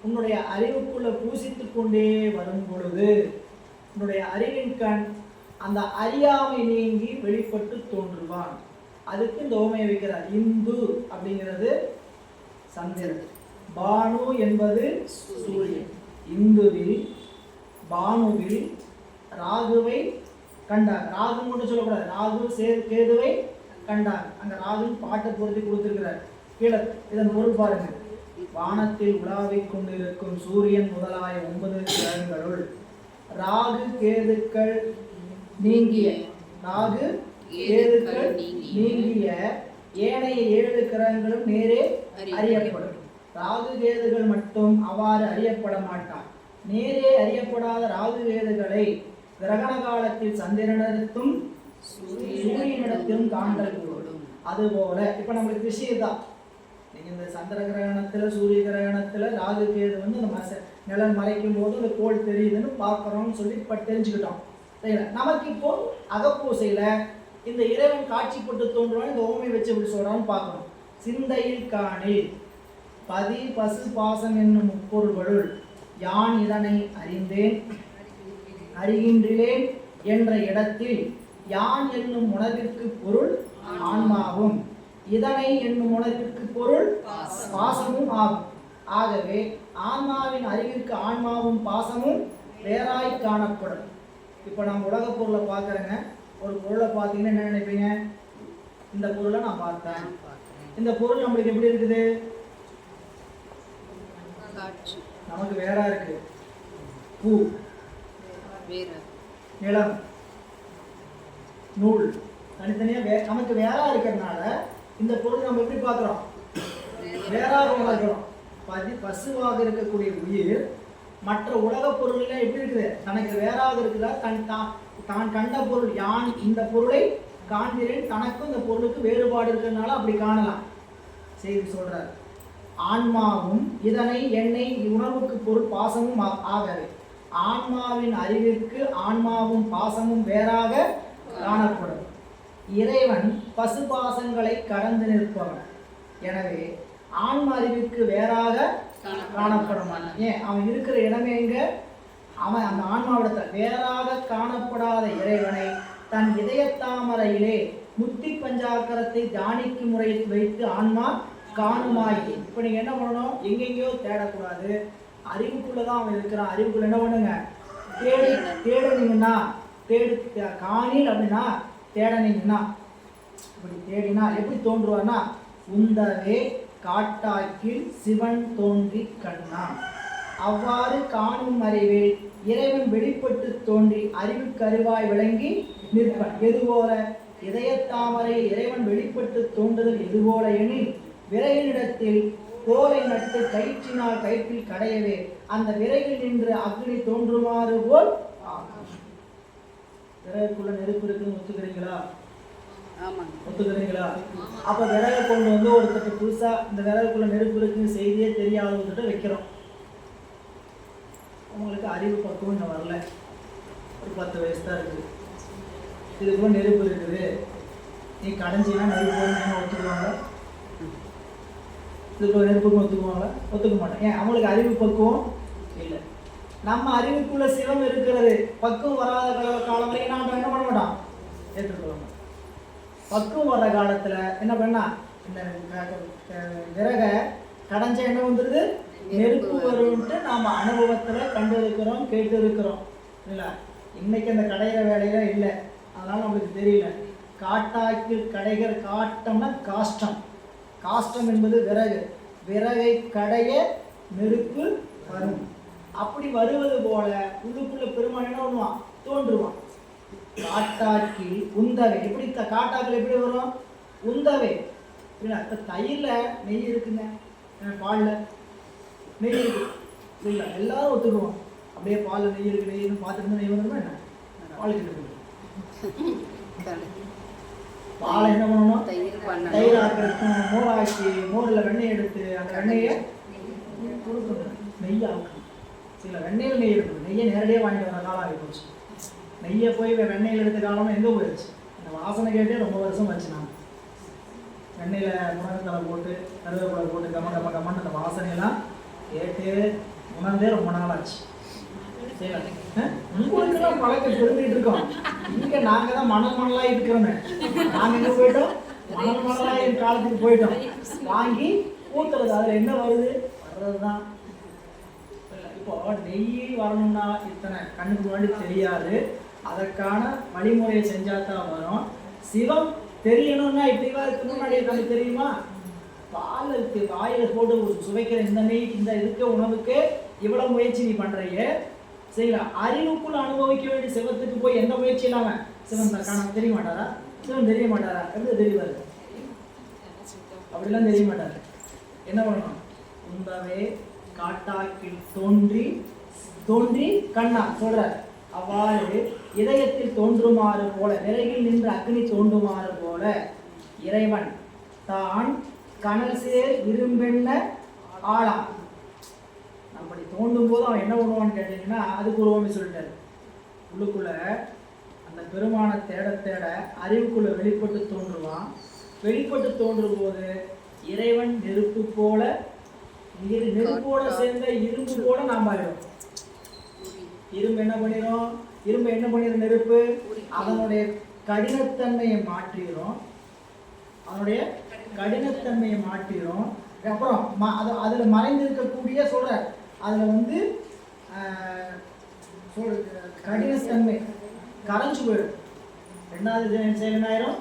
உன்னுடைய அறிவுக்குள்ள பூசித்துக் கொண்டே வரும் பொழுது உன்னுடைய அறிவின் கண் அந்த அறியாமை நீங்கி வெளிப்பட்டு தோன்றுவான். அதுக்கு இந்த ஓமையை வைக்கிறார். இந்து அப்படிங்கிறது சந்திரன், பானு என்பது சூரியன். இந்துவில் பானுவில் ராகுவை கண்டார். ராகு மட்டும் சொல்லக்கூடாது, ராகு கேதுவை கண்டார். அங்க ராகுவின் பாட்டை பொருத்தி கொடுத்திருக்கிறார். கீழே இதன் பொருள் பாருங்க. வானத்தில் உலாவிக் கொண்டிருக்கும் சூரியன் முதலாய 9 கிரகங்களுள் ராகு கேதுக்கள் நீங்கிய ஏனைய 7 கிரகங்களும் நேரே அறியப்படும். ராகு கேதுகள் மட்டும் அவ்வாறு அறியப்பட மாட்டான். நேரே அறியப்படாத ராகு கேதுகளை கிரகண காலத்தில் சந்திரனிடத்தும் சூரியனிடத்திலும் காண்டல் கூடும். அதுபோல இப்ப நம்மளுக்கு விஷயம் தான், நீங்க இந்த சந்திர கிரகணத்துல சூரிய கிரகணத்துல ராகு கேது வந்து அந்த நிழல் மறைக்கும் போது அந்த கோள் தெரியுதுன்னு பார்க்கறோம்னு சொல்லி தெரிஞ்சுக்கிட்டோம். நமக்கு இப்போ அகப்பூசையில இந்த இறைவன் காட்சிப்பட்டு தோன்றுவான். இந்த ஓமை வச்சு எப்படி சொல்றான்னு பார்க்கணும். சிந்தையில் காணில் பதி பசு பாசம் என்னும் முப்பொருள்களுள் யான் இதனை அறிந்தேன் அறிகின்றேன் என்ற இடத்தில் யான் என்னும் உணர்விற்கு பொருள் ஆன்மாவும் இதனை என்னும் உணர்விற்கு பொருள் பாசமும் ஆகும். ஆகவே ஆன்மாவின் அறிவிற்கு ஆன்மாவும் பாசமும் வேறாய் காணப்படும். இப்போ நம்ம உலக பொருளை பார்க்குறேங்க. ஒரு பொருளை பார்த்தீங்கன்னா என்ன நினைப்பீங்க? இந்த பொருளை நான் பார்த்தேன். இந்த பொருள் நம்மளுக்கு எப்படி இருக்குது? நமக்கு வேற இருக்கு. பூ, நிலம், நூல் தனித்தனியா நமக்கு வேற இருக்கிறதுனால இந்த பொருள் நம்ம எப்படி பார்க்குறோம்? வேறாக உணர்கிறோம். பசுவாக இருக்கக்கூடிய உயிர் மற்ற உலக பொருள்ல எப்படி இருக்குது? தனக்கு வேறாக இருக்குதா? தான் கண்ட பொருள் யான் இந்த பொருளை காண்கிறேன், தனக்கும் இந்த பொருளுக்கு வேறுபாடு இருக்கிறதுனால அப்படி காணலாம். செய்தி சொல்றார். ஆன்மாவும் இதனை என்னை உணர்வுக்கு பொருள் பாசமும் ஆகவே ஆன்மாவின் அறிவிற்கு ஆன்மாவும் பாசமும் வேறாக காணப்படும். இறைவன் பசுபாசங்களை கடந்து நிற்பவன். எனவே ஆன்ம அறிவிற்கு வேறாக காணப்படமான். ஏன்? அவன் இருக்கிற இடமே எங்க? அவன் அந்த ஆன்மாவிடத்தில் வேறாக காணப்படாத இறைவனை தன் இதயத்தாமரையிலே முத்தி பஞ்சாக்கரத்தை தியானிக்கும் முறையில் வைத்து ஆன்மா காணுமாயி. இப்போ நீங்க என்ன பண்ணணும்? எங்கெங்கயோ தேடக்கூடாது. அறிவுக்குள்ளதான் அவன் இருக்கிறான். அறிவுக்குள்ள என்ன பண்ணுங்க? தேடுனீங்கன்னா காணில் அப்படின்னா தேடனீங்கன்னா இப்படி தேடினா எப்படி தோன்றுவான்னா உந்தவே காட்டாக்கில் சிவன் தோன்றி கண்ணான். அவ்வாறு காணும் அறிவில் இறைவன் வெளிப்பட்டு தோன்றி அறிவுக்கு அறிவாய் விளங்கி நிற்பன். எதுபோல? இதயத்தாமரையில் இறைவன் வெளிப்பட்டு தோன்றுதல் எதுபோல எனில் விரைவினிடத்தில் கோலை நட்டு கயிற்றினால் கயிற்றில் கடையவே அந்த விரைவில் நின்று அக்னி தோன்றுமாறு போல் விறகுக்குள்ள நெருப்பு இருக்குன்னு ஒத்துக்கிறீங்களா? ஒத்துக்கிறீங்களா? அப்ப விறகு கொண்டு வந்து ஒருத்தர் புதுசா இந்த விறகுக்குள்ள நெருப்பு இருக்குன்னு செய்தியே தெரியாதவங்கிட்ட வைக்கிறோம். உங்களுக்கு அறிவு பக்குவம் இன்னும் வரல. ஒரு 10 வயசு தான் இருக்குது. இதுக்குள்ள நெருப்பு இருக்குது, நீ கடைஞ்சினா நெருப்பு போகணும்னு ஒத்துக்குவாங்க? இதுக்குள்ள நெருப்புக்கு ஒத்துக்குவாங்களா? ஒத்துக்க மாட்டேன். ஏன்? அவங்களுக்கு அறிவு பக்குவம் இல்லை. நம்ம அறிவுக்குள்ள சிவம் இருக்கிறது. பக்குவம் வராத காலம் வரைக்கும் நாம என்ன பண்ண மாட்டோம், ஏற்றுக்கொள்ளணும். பக்குவம் வர்ற காலத்துல என்ன பண்ணா, இந்த விறக கடைஞ்ச என்ன வந்துடுது, நெருப்பு வரும்ட்டு நாம அனுபவத்துல கண்டு இருக்கிறோம், கேட்டு இருக்கிறோம் இல்லை. இன்னைக்கு அந்த கடையிற வேலையில இல்லை, அதனால நம்மளுக்கு தெரியல. காட்டாக்கு கடைகிற, காட்டம்னா காஷ்டம், காஷ்டம் என்பது விறகு, விறகை கடைய நெருப்பு வரும். அப்படி வருவது போல உள்ளுக்குள்ள பெருமான் என்ன பண்ணுவான், தோன்றுவான். காட்டாக்கி உந்தவை, எப்படி காட்டாக்கில் எப்படி வரும், உந்தவை. தயிர்ல நெய் இருக்குங்க, பாலில் நெய் இருக்கு இல்லை, எல்லாரும் ஒத்துக்குவோம். அப்படியே பாலில் நெய் இருக்கு, நெய்னு பார்த்துட்டு நெய் வந்துடுமா என்ன, பால் கிட்ட பாலை என்ன பண்ணணும், தயிர் ஆக்கிறதுக்கு மோராக்கி, மோரில் வெண்ணெய் எடுத்து அந்த வெண்ணெயை கொடுக்கணும், நெய் ஆக்கணும். சில வெண்ணெயில் நெய் எடுக்கணும், நெய்யை நேரடியாக வாங்கிட்டு வர காலம் ஆகி போச்சு. நெய்யை போய் வெண்ணெயில் எடுத்த காலமாக எங்கே போயிடுச்சு, இந்த வாசனை கேட்டே ரொம்ப வருஷம் வச்சு. நான் வெண்ணெயில் முருங்கைத்தலை போட்டு கருவேப்பிலை போட்டு கம கம கம்மன்னு அந்த வாசனையெல்லாம் கேட்டு உணர்ந்தே ரொம்ப நாள் ஆச்சு. உங்களுக்கெல்லாம் பழக்கம் தெரிஞ்சுட்டு இருக்கோம். இங்கே நாங்கள் தான் மணல் மணலாக இருக்கிறோமே, நாங்கள் எங்கே போயிட்டோம், மணல் மணலாக என் காலத்துக்கு போயிட்டோம். வாங்கி ஊற்றுறது, அதில் என்ன வருது, வர்றது தான். இப்போ நெய் வரணும்னா இத்தனை கண்ணுக்கு முன்னாடி தெரியாது, அதற்கான வழிமுறையை செஞ்சாதான் வரும். சிவம் தெரியணும்னா இப்படிவா இருக்கு முன்னாடி நமக்கு தெரியுமா, பால் இருக்கு, வாயில போட்டு சுவைக்கிற இந்த நெய், இந்த இருக்க உணவுக்கு இவ்வளவு முயற்சி நீ பண்றீங்க சரிங்களா. அறிவுக்குள்ள அனுபவிக்க வேண்டிய சிவத்துக்கு போய் எந்த முயற்சி இல்லாம சிவன் காண தெரிய மாட்டாரா, சிவன் தெரிய மாட்டாரா, எப்படி தெரிவாரு, அப்படிலாம் தெரிய மாட்டாரு. என்ன பண்ணணும், உந்தவே காட்டாக்கில் தோன்றி தோன்றி கண்ணா சொல்ற, அவ்வாறு இதயத்தில் தோன்றுமாறு போல, விறகில் நின்று அக்னி தோன்றுமாறு போல இறைவன் தான் கனல் சேர் இரும்பெண்ண ஆளாம். அப்படி தோண்டும் போது அவன் என்ன பண்ணுவான்னு கேட்டீங்கன்னா, அதுக்கு ஒரு ஓமி சொல்லிட்டாரு. உள்ளுக்குள்ள அந்த பெருமானை தேட தேட அறிவுக்குள்ள வெளிப்பட்டு தோன்றுவான். வெளிப்பட்டு தோன்றும் போது இறைவன் நெருப்பு போல, நெருப்போட சேர்ந்த இரும்பு போல நாம் ஆயிடும். இரும்பு என்ன பண்ணிடும், இரும்பு என்ன பண்ணிடும், நெருப்பு அதனுடைய கடினத்தன்மையை மாற்றிடும், அதனுடைய கடினத்தன்மையை மாற்றிடும். அப்புறம் அதுல மறைந்து இருக்கக்கூடிய சொல்ற, அதுல வந்து கடினத்தன்மை கரைஞ்சு போயிடும். ரெண்டாவது என்ன ஆயிரும்,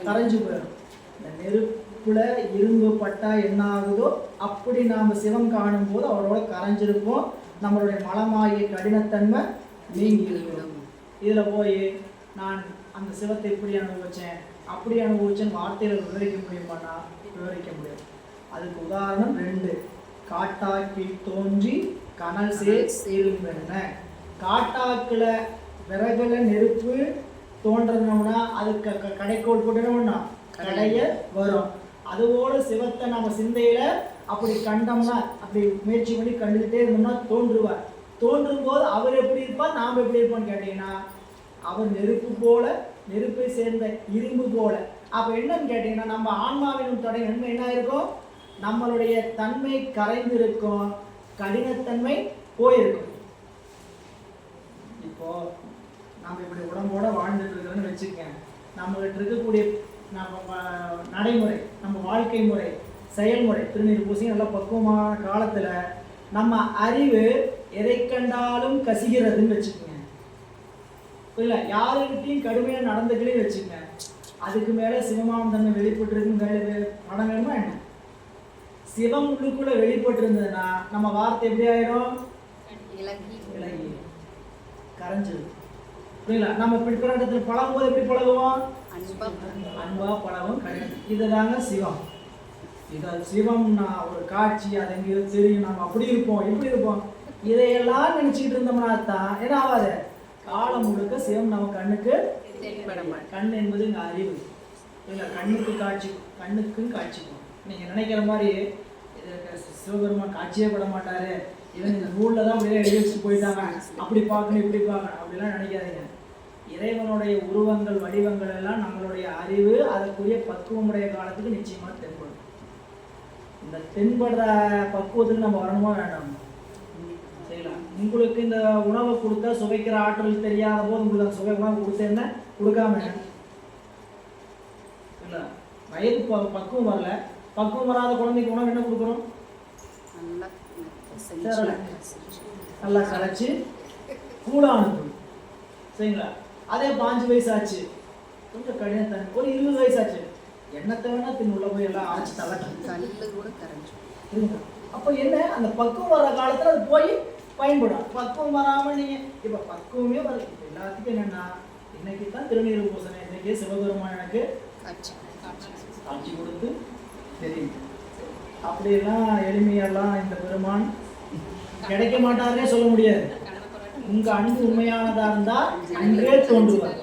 கரைஞ்சு போயிடும். இந்த நெருப்புல இரும்பு பட்டா என்ன ஆகுதோ அப்படி நாம சிவம் காணும் போது அவரோட கரைஞ்சிருப்போம். நம்மளுடைய மலமாகிய கடினத்தன்மை நீங்கி இருக்கும். இதுல போய் நான் அந்த சிவத்தை இப்படி அனுபவிச்சேன் அப்படி அனுபவிச்சேன்னு வார்த்தையில விவரிக்க முடியுமானா விவரிக்க முடியும். அதுக்கு உதாரணம் 2. காட்டாக்கி தோன்றி கனல் சேர் இரும்பெண்ண. காட்டாக்குல விறகுல நெருப்பு தோன்றணும்னா அதுக்கு கடைக்கோள் போட்டோம்னா கடைய வரும். அதுபோல சிவத்தை நம்ம சிந்தையில அப்படி கண்டோம்னா, அப்படி முயற்சி பண்ணி கண்டுகிட்டே இருந்தோம்னா தோன்றுவார். தோன்றும் போது அவர் எப்படி இருப்பார், நாம் எப்படி இருப்போம்னு கேட்டீங்கன்னா, அவர் நெருப்பு போல, நெருப்பை சேர்ந்த இரும்பு போல. அப்ப என்னன்னு கேட்டீங்கன்னா, நம்ம ஆன்மாவினும் தடை நன்மை என்ன இருக்கும், நம்மளுடைய தன்மை கரைந்து இருக்கும், கடினத்தன்மை போயிருக்கும். இப்போ நம்ம இப்படி உடம்போட வாழ்ந்துட்டு இருக்கிறோன்னு வச்சுக்கேன், நம்மகிட்ட இருக்கக்கூடிய நம்ம நடைமுறை, நம்ம வாழ்க்கை முறை, செயல்முறை, திருநீர் பூசி நல்ல பக்குவமான காலத்துல நம்ம அறிவு எதை கண்டாலும் கசிகிறதுன்னு வச்சுக்கோங்க. இல்லை யாருக்கிட்டையும் கடுமையாக நடந்துக்கலையும் வச்சுக்கோங்க, அதுக்கு மேலே சிவமாம் தன்மை வெளிப்பட்டுருக்குன்னு படம் வேணுமா என்ன? சிவம் உள்ளுக்குள்ள வெளிப்பட்டு இருந்ததுன்னா நம்ம வார்த்தை எப்படி ஆயிடும், இலகி கரைஞ்சிடும். புரியல? நம்ம பிற்காலத்துல பழகும் போது எப்படி பழகுவோம், அன்பா பழகும். இதுதாங்க சிவம். இது சிவம்னா ஒரு காட்சி, அது எங்கேயோ தெரியும், நம்ம அப்படி இருப்போம் இப்படி இருப்போம். இதையெல்லாம் நினைச்சுக்கிட்டு இருந்தோம்னா தான் என்ன ஆகாது, காலம் முழுக்க சிவம் நம்ம கண்ணுக்கு கண் என்பது இங்க அறிவு இல்லை, கண்ணுக்கு காட்சி, கண்ணுக்கும் காட்சிக்கும். நீங்க நினைக்கிற மாதிரி சிவபெருமான் காட்சியே பட மாட்டாரு, இவன் இந்த நூல்ல தான் அப்படியே எழுதி வச்சுட்டு போயிட்டாங்க, அப்படி பார்க்கணும் இப்படி பார்க்கணும் அப்படிலாம் நினைக்காதீங்க. இறைவனுடைய உருவங்கள் வடிவங்கள் எல்லாம் நம்மளுடைய அறிவு அதற்குரிய பக்குவமுடைய காலத்துக்கு நிச்சயமா தென்படும். இந்த தென்படுற பக்குவத்துக்கு நம்ம வரணுமா வேண்டாம், செய்யலாம். உங்களுக்கு இந்த உணவை கொடுத்தா சுவைக்கிற ஆற்றல் தெரியாத போது உங்களுக்கு அந்த சுவை உணவு கொடுத்தேன்னா கொடுக்காம இல்லை, வயது பக்குவம் வரல, பக்குவம் வராத குழந்தைக்கு உணவு என்ன கொடுக்குறோம்? நல்லா கரைச்சி கூட அனுப்பணும். சரிங்களா? அதே 5 வயசு ஆச்சு, கொஞ்சம் கடினத்தன்மை, ஒரு 20 வயசு ஆச்சு, எண்ணத்தை வேணா உள்ள போய் எல்லாம் அரைச்சி தள்ளி. அப்போ என்ன, அந்த பக்குவம் வர்ற காலத்தில் அது போய் பயன்படும். பக்குவம் வராமல் நீங்கள் இப்போ பக்குவமே வர எல்லாத்துக்கும் என்னென்னா, இன்னைக்கு தான் திருநீர் பூசணை, இன்னைக்கு சிவபெருமான் எனக்கு காட்சி கொடுத்து தெரியும். அப்படியெல்லாம் எளிமையெல்லாம் இந்த பெருமான் கிடைக்க மாட்டாருன்னே சொல்ல முடியாது. உங்க அன்பு உண்மையானதா இருந்தா அன்றே தோன்றுவார்.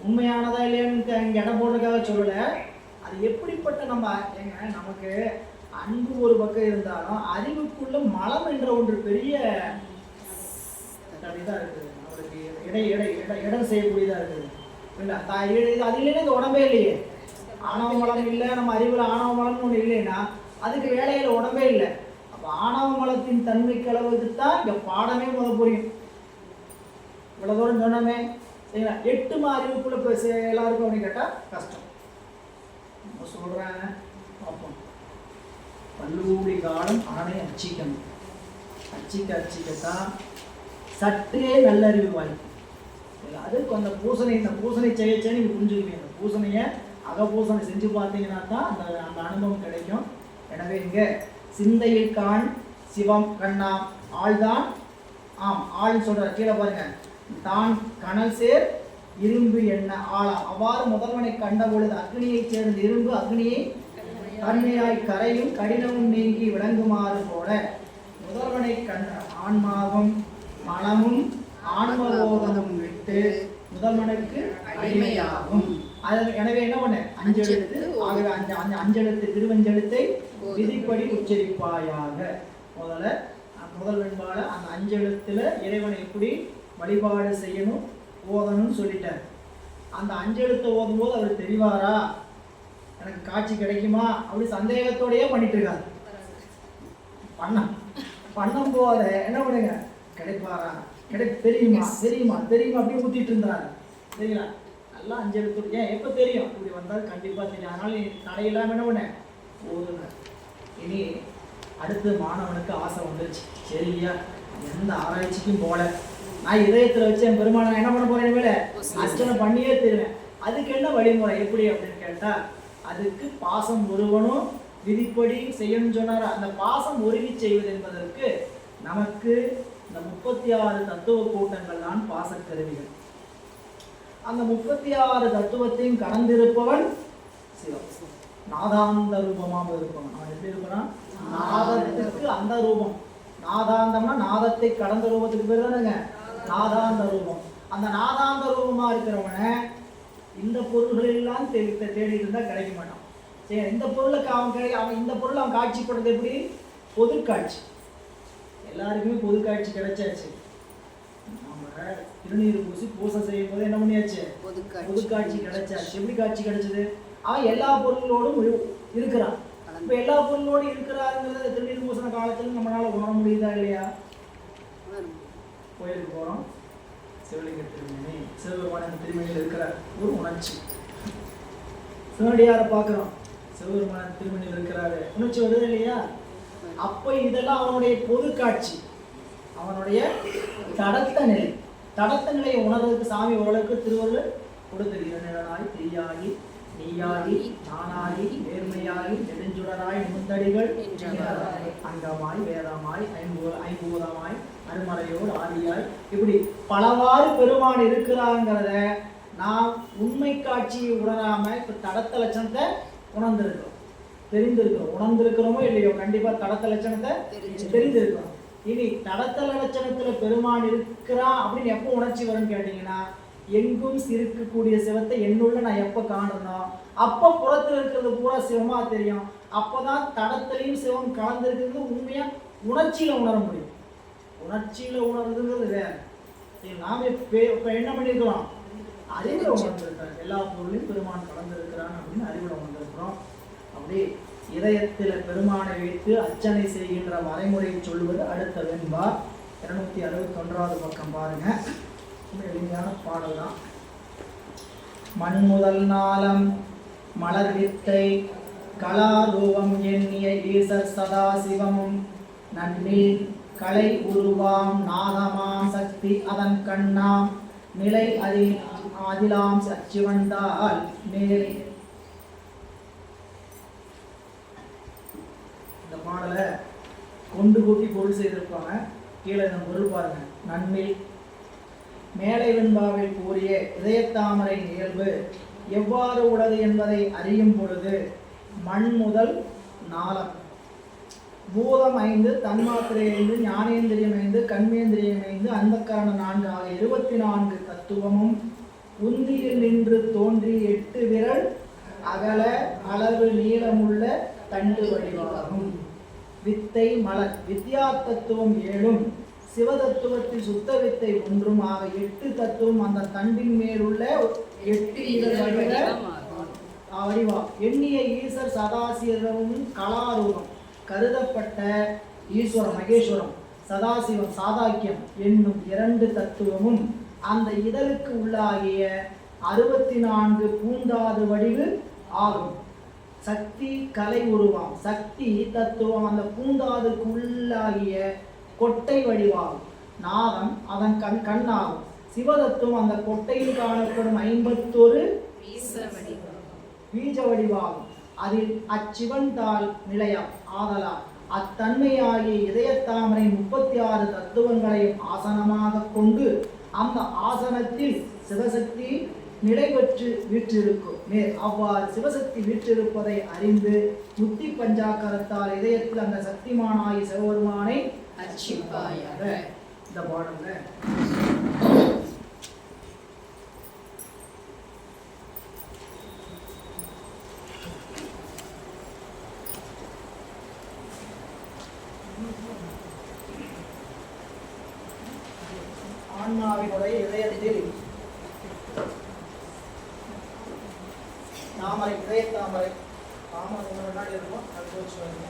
உண்மையானதா இல்லையான்னு இங்க இடம் போடுறதுக்காக சொல்லல. அது எப்படிப்பட்ட நம்ம ஏங்க, நமக்கு அன்பு ஒரு பக்கம் இருந்தாலும் அறிவுக்குள்ள மலம் என்ற ஒன்று பெரிய இதா இருக்குது. அவருக்கு இடம் செய்யக்கூடியதா இருக்குது. இல்லை அது இல்லைன்னா இந்த உடம்பே இல்லையே. ஆணவ மலம் இல்லை, நம்ம அறிவுல ஆணவ மலம்னு ஒன்று இல்லைன்னா அதுக்கு வேலையில் உடம்பே இல்லை. அப்போ ஆணவ மலத்தின் தன்மைக்கு அளவுக்கு தான் இங்கே பாடமே புரியும். இவ்வளோ தூரம் சொன்னோமே, சரிங்களா? 8 அறிவுக்குள்ள எல்லாருக்கும் அப்படின்னு கேட்டால் கஷ்டம். நம்ம சொல்கிறாங்க பார்ப்போம். பல்லூடி காலம் ஆணை அச்சிக்கணும். அச்சிக்கத்தான் சற்றே நல்லறிவு வாய்ப்பு. அதுக்கு அந்த பூசணை, இந்த பூசணை செய்ய நீங்கள் புரிஞ்சுக்குவீங்க. அந்த பூசணையை அகப்பூசணை செஞ்சு பார்த்தீங்கன்னா தான் அந்த அனுபவம் கிடைக்கும். எனவே இங்கே சிந்தையில் காண் சிவம் கண்ணா ஆள்தான், ஆம் ஆள்னு சொல்ற கீழே பாருங்க, தான் கனல் சேர் இரும்பு என்ன ஆளா. அவ்வாறு முதல்வனை கண்ட பொழுது அக்னியை சேர்ந்த இரும்பு அக்னியை தன்மையாய் கரையும் கடினமும் நீங்கி விளங்குமாறு போல முதல்வனை கண்ட ஆன்மாவும் மனமும் ஆன்மபோதமும் விட்டு முதல்வனுக்கு அடிமையாகும். எனவே என்ன பண்ண 5 எழுத்து, ஆகவே 5 எழுத்து திருவஞ்செழுத்தை விதிப்படி உச்சரிப்பாயாக. முதல் வெண்பால அந்த 5 எழுத்துல இறைவனை எப்படி வழிபாடு செய்யணும் ஓதணும்னு சொல்லிட்டார். அந்த 5 எழுத்தை ஓதும் போது அவர் தெரிவாரா, எனக்கு காட்சி கிடைக்குமா அப்படி சந்தேகத்தோடயே பண்ணிட்டு இருக்காரு. பண்ணும் போத என்ன பண்ணுங்க, கிடைப்பாரா, தெரியுமா தெரியுமா தெரியுமா அப்படி ஊத்திட்டு இருந்தாரு. சரிங்களா? நல்லா 5 எழுத்து ஏன் எப்போ தெரியும், இப்படி வந்தால் கண்டிப்பாக தெரியும். அதனால தடையில்லாம என்ன பண்ண ஓதுங்க. இனி அடுத்து மாணவனுக்கு ஆசை வந்துருச்சு. சரியா, எந்த ஆராய்ச்சிக்கும் போல, நான் இதயத்தில் வச்சு என் பெருமானை என்ன பண்ண போறேன், வேலை அர்ச்சனை பண்ணியே தருவேன். அதுக்கு என்ன வழிமுறை எப்படி அப்படின்னு கேட்டா, அதுக்கு பாசம் ஒருவனும் விதிப்படி செய்யணும்னு சொன்னார். அந்த பாசம் ஒருவி செய்வது என்பதற்கு நமக்கு இந்த 36 தத்துவ கூட்டங்கள் தான் பாசக்கருவிகள். அந்த 36 தத்துவத்தையும் கடந்திருப்பவன் சிவம். நாதாந்த ரூபமாக இருப்பவன். அவன் எப்படி இருப்பான், நாதத்துக்கு அந்த ரூபம். நாதாந்தம்னா நாதத்தை கடந்த ரூபத்துக்கு பேர் தானேங்க நாதாந்த ரூபம். அந்த நாதாந்த ரூபமா இருக்கிறவனை இந்த பொருள்களெல்லாம் தேடிட்டு இருந்தா கிடைக்க மாட்டான். சரி, இந்த பொருளுக்கு அவன் இந்த பொருள் அவன் காட்சிப்படுறது எப்படி, பொது காட்சி. எல்லாருக்குமே பொது காட்சி கிடைச்சாச்சு. நம்ம திருநீர் பூசி பூசை செய்யும் போது என்ன பண்ணியாச்சு, பொது காட்சி கிடைச்சாச்சு. எப்படி காட்சி கிடைச்சது, அவன் எல்லா பொருளோடும் இருக்கிறான். இப்ப எல்லா பொருளோடும் இருக்கிறாருங்கிறத திருநீர் பூசண காலத்துல நம்மளால உணர முடியுதா இல்லையா? கோயிலுக்கு போறோம், சிவலிங்க திருமணி, சிவபெருமான திருமணியில் இருக்கிற ஒரு உணர்ச்சி. சிவனடியாரை பார்க்கிறோம், சிவபெருமான திருமணியில் இருக்கிறாரு, உணர்ச்சி வருது இல்லையா? அப்ப இதெல்லாம் அவனுடைய பொது காட்சி, அவனுடைய தடத்த நிலையை உணர்றதுக்கு சாமி ஓரளவுக்கு திருவள்ளுவர் கொடுத்திருக்கிற நிழலாய் தெரியாகி நீயாகி நானாகி நேர்மையாகி நெடுஞ்சுடராய் முந்தடிகள் அங்கமாய் வேதமாய் ஐம்பூதமாய் அருமறையோடு ஆதியாய், இப்படி பலவாறு பெருமான் இருக்கிறாங்கிறத நாம் உண்மை காட்சியை உணராம இப்ப தடத்த லட்சணத்தை உணர்ந்திருக்கிறோம், தெரிந்திருக்கிறோம். உணர்ந்திருக்கிறோமோ இல்லையோ, கண்டிப்பா தடத்த லட்சணத்தை தெரிந்திருக்கிறோம். இனி தடத்த லட்சணத்துல பெருமான் இருக்கிறான் அப்படின்னு எப்போ உணர்ச்சி வரும்னு கேட்டீங்கன்னா, எங்கும் இருக்கக்கூடிய சிவத்தை என்னுள்ள நான் எப்போ காணணும், அப்போ புறத்தில் இருக்கிறது பூரா சிவமா தெரியும். அப்போதான் தடத்திலையும் சிவம் கலந்துருக்கிறது உண்மையா உணர்ச்சியில உணர முடியும். உணர்ச்சியில உணர்றதுங்கிறது வேற. நாம இப்ப என்ன பண்ணிருக்கிறோம், அறிவுல உணர்ந்திருக்கிறோம். எல்லா பொருளையும் பெருமான் கலந்திருக்கிறான் அப்படின்னு அறிவுல உணர்ந்திருக்கிறோம். அப்படி இதயத்தில் பெருமானை வைத்து அர்ச்சனை செய்கின்ற வரைமுறையை சொல்லுவது அடுத்த வெண்பா. 261வது பக்கம் பாருங்க. எளிமையான பாடல் தான். மண் முதல் நாளம் மலர் வித்தை கலாரூபம் எண்ணிய ஈசர் சதாசிவமும் நன்னில் கலை உருவாம் நாதமாம் சக்தி அதன் கண்ணாம் நிலை அதிலாம் அச்சிவந்தால் மேல். இந்த பாடலை கொண்டு கூட்டி பொருள் செய்திருப்பாங்க. கீழே இந்த பொருள் பாருங்க. நன்னில் மேலை வெண்பாவில் கூறிய இதயத்தாமரை நிகழ்வு எவ்வாறு உள்ளது என்பதை அறியும் பொழுது மண் முதல் நாளம், பூதம் 5, தன்மாத்திரை 5, ஞானேந்திரியம் 5, கண்மேந்திரியம் 5, அந்தக்கரணம் 4 ஆக 24 தத்துவமும் உந்தியில் நின்று தோன்றி 8 விரல் அகல அளவு நீளமுள்ள தண்டு வடிவாகும். வித்தை மலர் வித்யா தத்துவம் 7ம் சிவதத்துவத்தில் சுத்த வித்தை 1ம் ஆக 8 தத்துவம் அந்த தண்டின் மேலுள்ள 8 இதழ் வடிவா எண்ணிய ஈசர் சதாசிவமும் கலாரூபம் கருதப்பட்ட ஈஸ்வரம் மகேஸ்வரம் சதாசிவம் சாதாக்கியம் என்னும் 2 தத்துவமும் அந்த இதழுக்கு உள்ளாகிய 64 பூந்தாது வடிவு ஆகும். சக்தி கலை உருவாம் சக்தி தத்துவம் அந்த பூந்தாதுக்கு உள்ளாகிய கொட்டை வடிவாகும். நாதம் அதன் கண்ணாகும். சிவதத்துவம் அந்த கொட்டையில் காணப்படும் 51 பீஜ வடிவாகும். அதில் அச்சிவன்தால் நிலையம் ஆதலால் அத்தன்மையாகிய இதயத்தாமரை 36 தத்துவங்களையும் ஆசனமாக கொண்டு அந்த ஆசனத்தில் சிவசக்தி நிலை பெற்று வீற்றிருக்கும் மேல். அவ்வாறு சிவசக்தி வீற்றிருப்பதை அறிந்து முத்தி பஞ்சாக்கரத்தால் இதயத்தில் அந்த சக்திமானாகி சிவபெருமானை அர்ச்சிப்பாயாக. இந்த பாடல்ல ஆன்மாவினுடைய இதயத்தில் தாமரை இதயத்தாமரை தாமரை முன்னாடி இருக்கும். அது போச்சு வருங்க.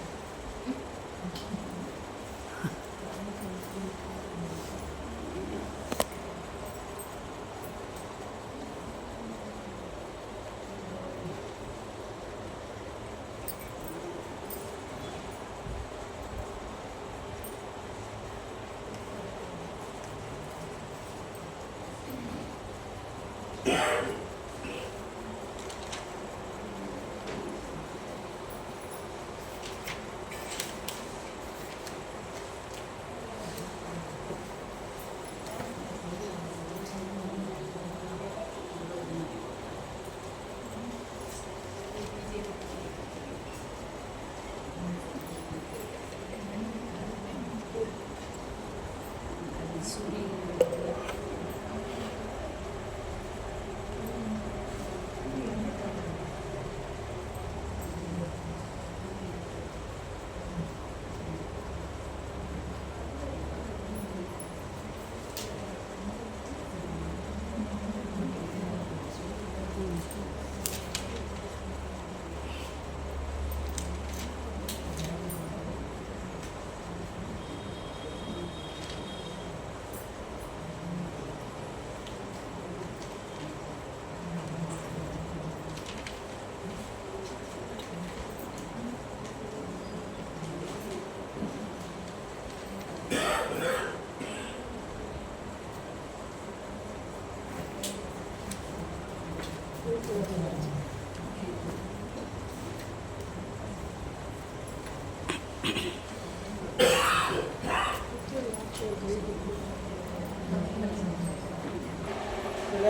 இதுல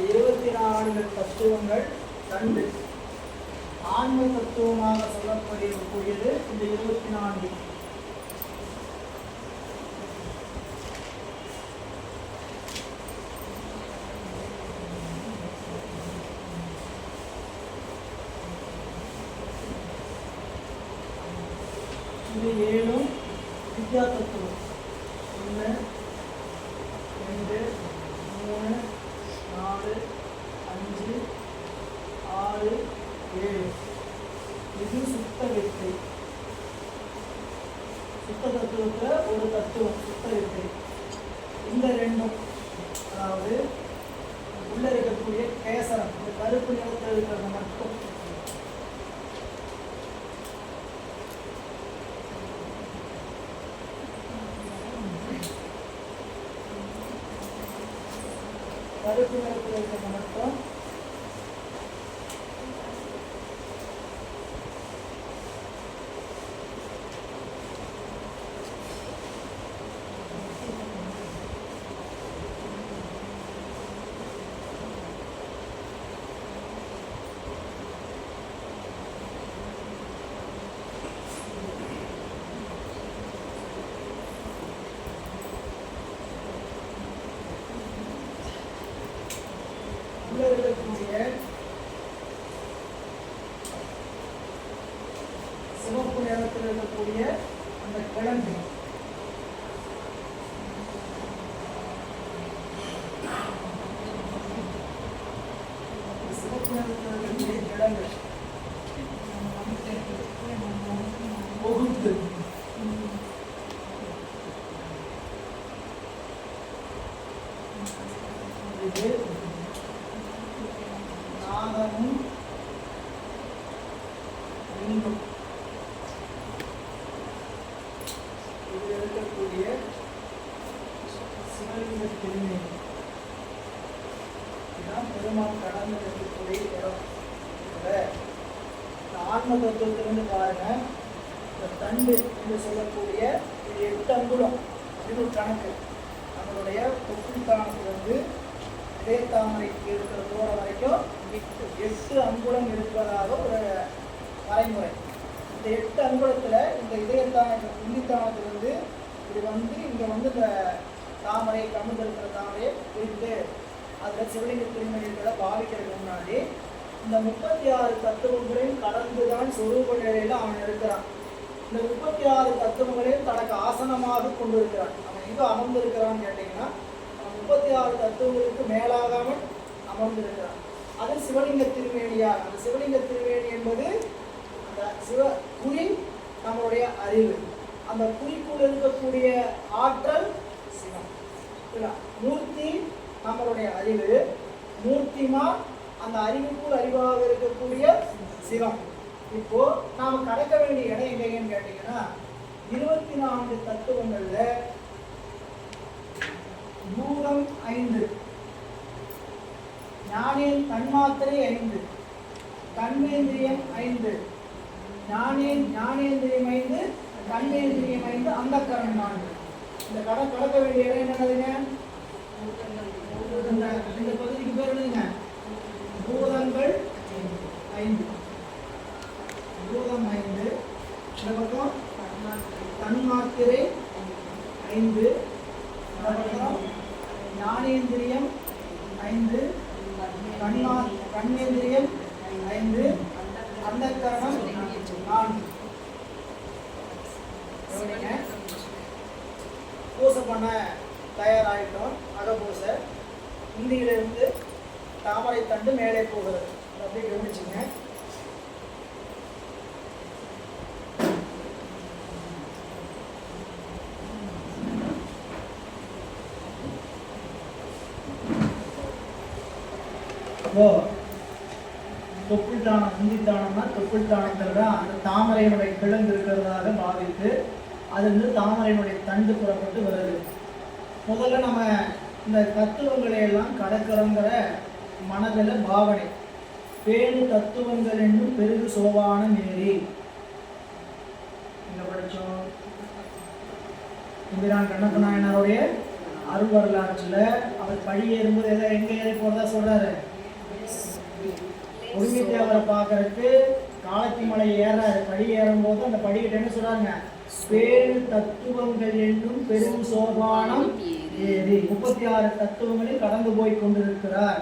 24 தத்துவங்கள் தண்டு ஆன்ம தத்துவமாக சொல்லப்படக்கூடியது. இந்த 24 இது 7ம் வித்யா தத்துவம். 1 2 3 4 5 6 7 இது சுத்த வித்தை. சுத்த தத்துவத்துல ஒரு தத்துவம் சுத்த இருக்கு. இந்த ரெண்டும் அதாவது உள்ள இருக்கக்கூடிய கேசரம் இந்த கருப்பு நிறத்தில் இருக்கிறது மட்டும் கருப்பு நிறத்தில் இருக்கிறது மட்டும் இருக்கக்கூடிய சிவப்பு நிறத்தில் இருக்கக்கூடிய அந்த கிழங்கு சிவப்பு நிறத்தில் இருக்கக்கூடிய கிழங்கு பொகுத்து நாகமும் இன்பம் இது இருக்கக்கூடிய சிவலிங்க திருமை இதுதான் பெருமாள் கடந்து இருக்கக்கூடிய இடம். இந்த ஆன்ம தத்துவத்திலிருந்து பாருங்க, இந்த தண்டு என்று சொல்லக்கூடிய 8 அங்குலம் இது கணக்கு. நம்மளுடைய தொப்புள்தானத்திலிருந்து இதய தாமரைக்கு இருக்கிற தூரம் வரைக்கும் 8 அங்குலம் இருப்பதாக ஒரு வரைமுறை. இந்த 8 அங்குலத்தில் இந்த புள்ளித்தானத்திலிருந்து இது வந்து இங்கே வந்து இந்த தாமரை கமுந்து இருக்கிற தாமரையை பிரித்து அதில் சிவலிங்க திருமணிகளை பாவிக்கிறதுக்கு முன்னாடி இந்த 36 தத்துவங்களையும் கடந்துதான் சொரூப நிலையில் அவன் இருக்கிறான். இந்த 36 தத்துவங்களையும் தனக்கு ஆசனமாக கொண்டு இருக்கிறான். அவன் எங்கே அமர்ந்திருக்கிறான்னு கேட்டிங்கன்னா 36 தத்துவங்களுக்கு மேலாகாமல் அமர்ந்திருக்கிறான். அது சிவலிங்க திருமேனியார். அந்த சிவலிங்க திருமேனி என்பது அந்த சிவ குறி நம்மளுடைய அறிவு. அந்த குறிக்குள் இருக்கக்கூடிய ஆற்றல் சிவம். மூர்த்தி நம்மளுடைய அறிவு. மூர்த்திமா அந்த அறிவுக்குள் அறிவாக இருக்கக்கூடிய சிவம். இப்போ நாம கடக்க வேண்டிய இடம் எங்கன்னு கேட்டீங்கன்னா 24 தத்துவங்கள்ல பூதம் 5, தன்மாத்திரை 5, கண்மேந்திரியம் 5, ஞானேந்திரியம் 5, கண்மேந்திரியம் 5, அந்த கரணம் 4. இந்த கடக்க வேண்டிய இடம் என்னதுங்க? இந்த பகுதிக்கு பேர் என்னதுங்க? பூதங்கள் 5. பூதம் 5, இந்த பக்கம் தன்மாத்திரை 5, ஞானேந்திரியம் 5, கண்ணேந்திரியம் 5, அந்த கரணம் 4. பூசை பண்ண தயாராகிட்டோம். அகப்பூசை இந்தியிலிருந்து தாமரை தண்டு மேலே போகிறது. அப்படி கவனிச்சுங்க. தொப்புள்தானம் இந்தித்தானம்னா தொப்புள்தானத்தில் தான் அந்த தாமரையினுடைய கிழங்கு இருக்கிறதாக பாவித்து அதிலிருந்து தாமரையினுடைய தண்டு புறப்பட்டு வருது. முதல்ல நம்ம இந்த தத்துவங்களை எல்லாம் கடக்கிறோங்கிற மனதில் பாவனை. பேணு தத்துவங்கள் என்னும் பெருகு சோபானம் ஏறி இங்க படித்தோம். இந்திரான் கண்ணப்ப நாயனாருடைய அருள் வரலாற்றில் அவர் படி ஏறும்போது எங்கே ஏறி போறதா சொல்றாரு. உரிமை தேவரை பார்க்கறதுக்கு காலத்தி மலை ஏறாரு. படி ஏறும்போது அந்த படிக்கிட்ட என்ன சொல்றாங்க? பேரு தத்துவங்கள் என்னும் பெரும் சோபானம் ஏறி 36 தத்துவங்களில் கடந்து போய் கொண்டிருக்கிறார்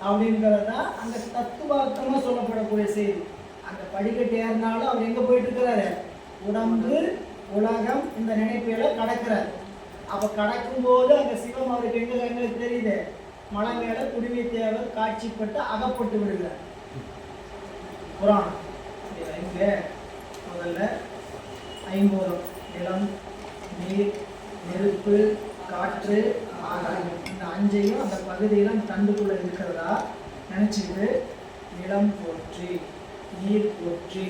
அப்படிங்கிறதா அந்த தத்துவார்த்தமா சொல்லப்படக்கூடிய செய்தி. அந்த படிக்கட்டு ஏறினாலும் அவர் எங்க போயிட்டு இருக்கிறாரு? உடம்பு உலகம் இந்த நினைப்புகளை கடக்கிறார். அப்ப கடக்கும் போது அங்க சிவம் அவருக்கு எங்களுக்கு தெரியுது. மலை மேல குடிமை தேவர் காட்சிப்பட்டு அகப்பட்டு விடுகிறார். புராணம் இங்க முதல்ல 50 நிலம், நீர், நெருப்பு, காற்று, ஆகாயம். இந்த அஞ்சையும் அந்த பகுதியில் அந்த தண்டுக்குள்ள இருக்கிறதா நினைச்சிட்டு நிலம் போற்றி, நீர் போற்றி,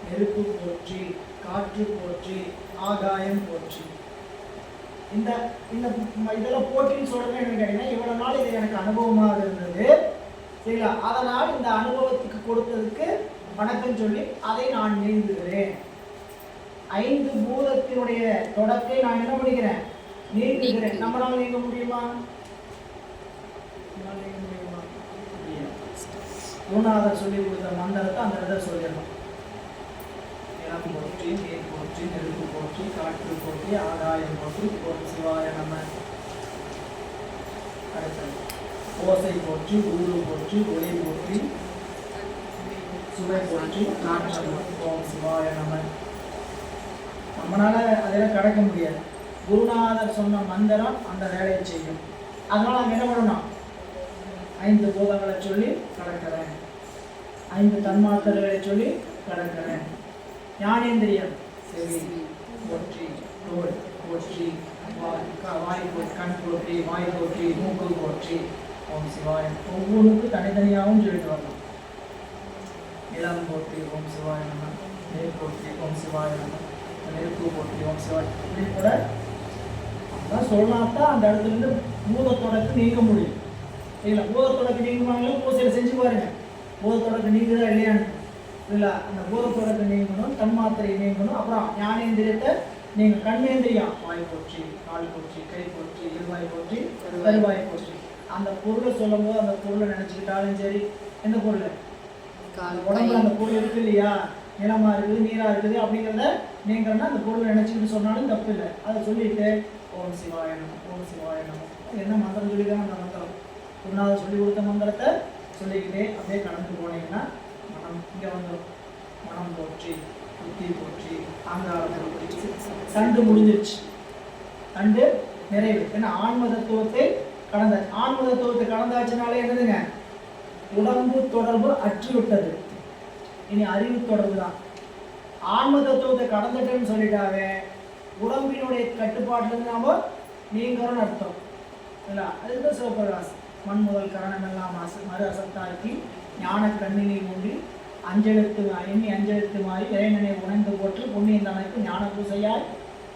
நெருப்பு போற்றி, காற்று போற்றி, ஆகாயம் போற்றி. இந்த இந்த இதெல்லாம் போற்றின்னு சொல்றேன்னு என்ன கேட்டீங்கன்னா, இவ்வளவு நாள் இது எனக்கு அனுபவமாக இருந்தது சரிங்களா, அதனால் இந்த அனுபவத்துக்கு கொடுத்ததுக்கு வணக்கம் சொல்லி அதை நான் நீங்குகிறேன். 5 பூதத்தினுடைய தொடக்கை நான் என்ன பண்ணிக்கிறேன், நீங்குகிறேன். நம்மளால நீங்க முடியுமா? குருநாதர் சொல்லி கொடுத்த மந்திரத்தை அந்த இடத்துல சொல்லிடணும். நிலம் போற்றி, நீர் போற்றி, நெருப்பு போற்றி, காற்று போற்றி, ஆகாயம் போற்றி, ஓம் சிவாய நம. அடுத்தது ஓசை போற்றி, ஊரு போற்றி, ஒளி போற்றி, சுவை போற்றி, நாற்றம் போற்றி, ஓம் சிவாய நம. நம்மளால அதெல்லாம் கடக்க முடியாது. குருநாதர் சொன்ன மந்திரம் அந்த வேலையை செய்யும். அதனால நம்ம என்ன பண்ணணும், 5 பூதங்களை சொல்லி கடக்கிறேன், 5 தன்மாத்திரைகளை சொல்லி கடக்கிறேன். ஞானேந்திரியம் செவி போற்றி, தோல் போற்றி, வாய் கண் போற்றி, வாய் போற்றி, மூக்கு போற்றி, ஓம் சிவாய. ஒவ்வொன்றுக்கும் தனித்தனியாகவும் சொல்லிட்டு வரலாம். நிலம் போற்றி, ஓம் சிவாய நம. நெருப்பு போற்றி, ஓம் சிவாய நம. நெருப்பு போற்றி, ஓம் சிவாய. இப்படி கூட அதான் சொல்லலாம் தான் அந்த இடத்துல இருந்து பூதத்தொடக்கு நீங்க முடியும். சரிங்களா, பூதத்தொடக்கு நீங்குவாங்களும் பூசையில் செஞ்சு பாருங்க. பூதத்தொடக்கு நீங்குதா இல்லையான்னு இல்லை, அந்த பூதத்தொடக்கு நீங்கணும், தன்மாத்திரை நீங்கணும். அப்புறம் ஞானேந்திரியத்தை நீங்க கண்மேந்திரியம் வாய் போற்றி, கால் போற்றி, கை போற்றி, இருவாய் போற்றி, கருவாய் போற்றி. அந்த பொருளை சொல்லும் போது அந்த பொருளை நினைச்சுக்கிட்டாலும் சரி, எந்த பொருள் உடம்புல அந்த பொருள் இருக்கு இல்லையா, நிலமா இருக்குது, நீரா இருக்குது அப்படிங்கிறத நீங்கன்னா அந்த பொருளை நினைச்சுக்கிட்டு சொன்னாலும் தப்பு இல்லை. அதை சொல்லிட்டு ஓம் சிவாயனம், ஓம் சிவாயனம். என்ன மந்திரம் சொல்லிதான் அந்த மந்திரம், குருநாதர் சொல்லி கொடுத்த மந்திரத்தை சொல்லிக்கிட்டே அப்படியே கடந்து போனீங்கன்னா மனம் இங்கே வந்துடும். மனம் போற்றி, புத்தி போற்றி, ஆங்காரம் போற்றி. தண்டு முடிஞ்சிருச்சு, தண்டு நிறைவு. ஏன்னா ஆன்ம தத்துவத்தை கடந்த, ஆன்ம தத்துவத்தை கடந்தாச்சுனாலே என்னதுங்க, உடம்பு தொடர்பு அற்றுவிட்டது. இனி அறிவு தொடர்பு தான். ஆன்ம தத்துவத்தை கடந்துட்டேன்னு சொல்லிட்டாவே உடம்பினுடைய கட்டுப்பாட்டிலிருந்து நாம நீங்கிறோன்னு அர்த்தம் இல்லை. அதுதான் சிவபிரகாசம். மண் முதல் கரணம் எல்லாம் மறு அசத்தாக்கி ஞான கண்ணினை மூடி அஞ்செழுத்து எண்ணி அஞ்செழுத்து மாறி இறைவனை உணர்ந்து போட்டு புண்ணியம் தனக்கு ஞான பூசையாய்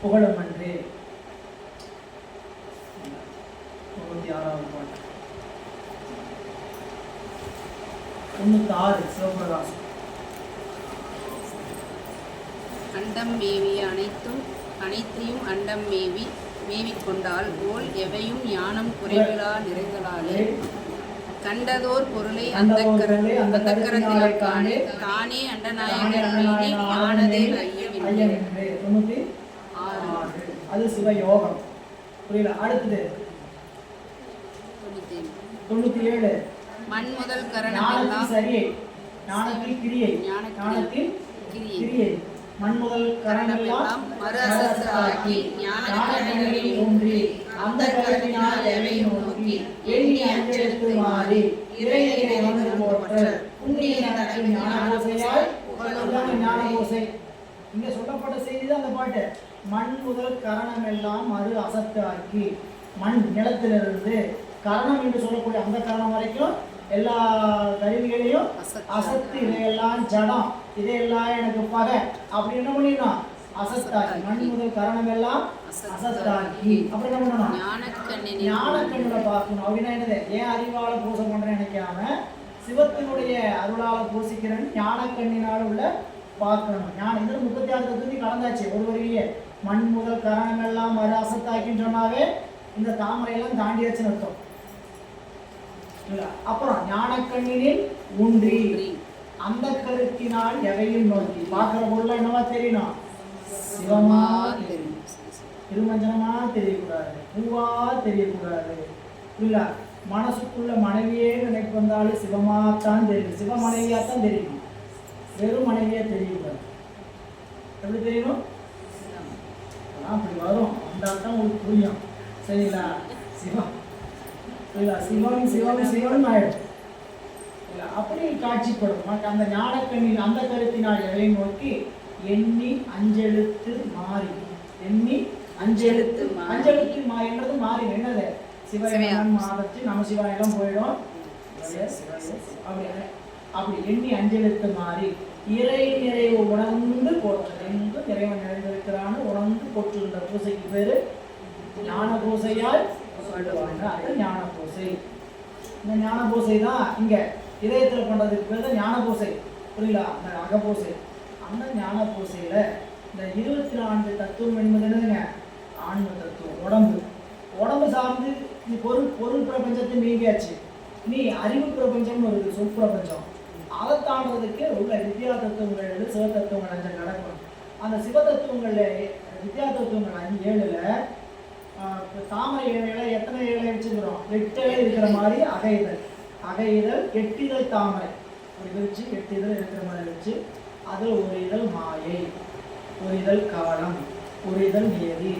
புகழும் அன்று. 96வது பாட்டு. 96 சிவபிரகாசம். அண்டம் மேவிய அனைத்தையும் அண்டம் மேவிக்கொண்டால் போல் எவையும் ஞானம் குறைவிலா நிறைகளாலே கண்டதோர் பொருளை அந்த கரத்தினால் காணே தானே அண்டநாயகர் மீது ஞானதில் ஐயமில்லை. அது சிவயோகம். புரியல. அடுத்தது 97 மண் முதல் கரணம் சரியை ஞானத்தில் கிரியை, ஞானத்தில் கிரியை. மண் முதல் கரணமெல்லாம் மறு அசத்து ஆக்கி ஞானக்கண்ணில் ஊன்றி அந்த கருத்தினால் எவையும் நோக்கி எண்ணி அஞ்செழுத்து மாறி இறைவனை வந்து போற்ற புண்ணிய தனக்கு ஞான பூசையாய் புகழும் ஞான பூசை. இங்க சொல்லப்பட்ட செய்தி தான் அந்த பாட்டு. மண் முதல் கரணம் எல்லாம் மறு அசத்து ஆக்கி, மண் நிலத்திலிருந்து கரணம் என்று சொல்லக்கூடிய அந்த கரணம் வரைக்கும் எல்லா கருவிகளையும் அசத்து, இதையெல்லாம் ஜடம், இதையெல்லாம் எனக்கு பகை அப்படி என்ன பண்ணிடணும், அசத்தாக்கி. மண் முதல் கரணம் எல்லாம் அசத்தாக்கி. அப்புறம் என்ன பண்ணணும், ஞானக்கண்ணுல பார்க்கணும். அப்படின்னா என்னது, ஏன் அறிவால பூசை பண்றேன்னு நினைக்காம சிவத்தினுடைய அருளால பூசிக்கிறேன்னு ஞானக்கண்ணினால உள்ள பார்க்கணும். ஞானம் இந்த 36 தத்துவத்தையும் கலந்தாச்சு ஒரு வரியிலேயே. மண் முதல் கரணம் எல்லாம் மறு அசத்தாக்கின்னு சொன்னாவே இந்த தாமரையெல்லாம் தாண்டியாச்சுன்னு அர்த்தம். அப்புறம் ஞானக்கண்ணினில் ஊன்றி அந்த கருத்தினால் எவையும் நோக்கி பார்க்கிற பொருள் என்னவா தெரியணும், சிவமா தெரியும், திருமஞ்சனமா தெரியக்கூடாது, பூவா தெரியக்கூடாது. இல்ல மனசுக்குள்ள மனைவியே நினைப்பு வந்தாலும் சிவமாத்தான் தெரியும், சிவ மனைவியாத்தான் தெரியணும், வெறும் மனைவியா தெரியக்கூடாது. எப்படி தெரியணும், அப்படி வரும், வந்தால்தான் உங்களுக்கு புரியும். சரிங்களா, சிவம் சிவம் சிவம் சிவம் ஆயிடும். அப்படி காட்சிப்படும். அந்த ஞானக்கண்ணில் அந்த கருத்தினால் எதை நோக்கி எண்ணி அஞ்செழுத்து மாறி எண்ணி அஞ்செழுத்து மாறி. அஞ்செழுத்து என்றது மாறி என்னது சிவயனம் மாதத்து நமசிவாயெல்லாம் போயிடும் அப்படி எண்ணி அஞ்செழுத்து மாறி இறை நிறைவு உணர்ந்து போற்று என்று இறைவன் நிறைந்திருக்கிறான்னு உணர்ந்து போற்றுகின்ற பூசைக்கு பேரு ஞான பூசையால் சொல்லுவாங்க. அது ஞான பூசை. இந்த ஞான பூசை தான் இங்க இதயத்துல பண்றதுக்கு பேர் ஞான பூசை. புரியல? அந்த அகப்பூசை. அந்த ஞான பூசையில இந்த 24 தத்துவம் என்பது என்னதுங்க? ஆன்ம தத்துவம். உடம்பு சார்ந்து நீ பொருள் பிரபஞ்சத்தை நீங்கியாச்சு. நீ அறிவு பிரபஞ்சம்னு ஒரு சொல் பிரபஞ்சம். அதை தாண்டதுக்கு உள்ள வித்யா தத்துவங்கள் சிவ தத்துவங்கள் 5 நடக்கும். அந்த சிவ தத்துவங்கள்ல வித்யா தத்துவங்கள் 7ல தாமரை இலையில எத்தனை இலை வச்சுக்கிறோம்? 8 இலை இருக்கிற மாதிரி அகைதல் 8 இதழ் தாமரை ஒரு விரிச்சு 8 இதழ் இருக்கிற மாதிரி வச்சு அதில் ஒரு இதழ் மாயை, ஒரு இதழ் காலம், ஒரு இதழ் நியதி,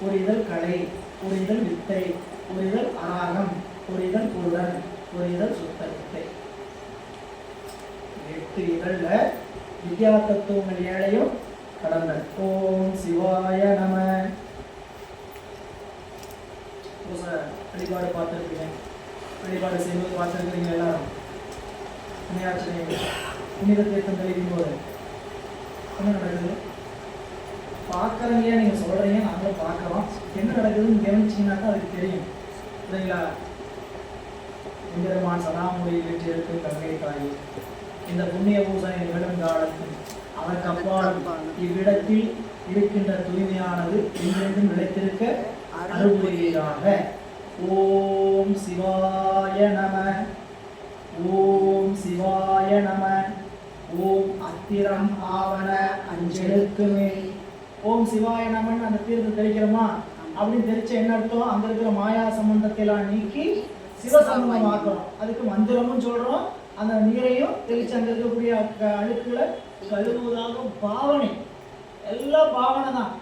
ஒரு இதழ் கலை, ஒரு இதழ் வித்தை, ஒரு இதழ் அராகம், ஒரு இதழ் புலன், ஒரு இதழ் சுத்த வித்தை. 8 இதழ்ல வித்யா தத்துவங்கள் 7ஐயும் கடந்த. ஓம் சிவாய நம. வழிபாடு பார்த்துருக்கீங்க, வழிபாடு செய்வது பார்த்துருக்கிறீங்க எல்லாரும். புனித தீர்த்தம் தெளிக்கும் போது என்ன நடக்குது பார்க்குறீங்க, நீங்கள் சொல்கிறீங்க, நாங்களும் பார்க்குறோம். என்ன நடக்குதுன்னு கவனிச்சிங்கனாக்கா அதுக்கு தெரியும். இல்லைங்களா? எம்பெருமான் சதாமுறை வீட்டு இருக்கும் கங்கை தாய் இந்த புண்ணிய பூசனை நிகழும் காலத்தில் அதற்கு அப்பாலும் இவ்விடத்தில் இருக்கின்ற தூய்மையானது என்றென்றும் நிலைத்திருக்க அருள்புரியாக. ஓம் சிவாய நம. ஓம் சிவாய நம. ஓம் அத்திரம் ஆவண அஞ்செழுத்துமே. ஓம் சிவாய நமன் அந்த தீர்த்து தெளிக்கிறோமா? அப்படின்னு தெரிச்ச என்ன அர்த்தம்? அங்க இருக்கிற மாயா சம்பந்தத்தையெல்லாம் நீக்கி சிவசம்பந்தம் ஆக்குறோம். அதுக்கு மந்திரமும் சொல்றோம். அந்த நீரையும் தெளிச்சு அங்க இருக்கக்கூடிய அழுக்குகளை கழுவுவதாக பாவனை. எல்லாம் பாவனை தான்.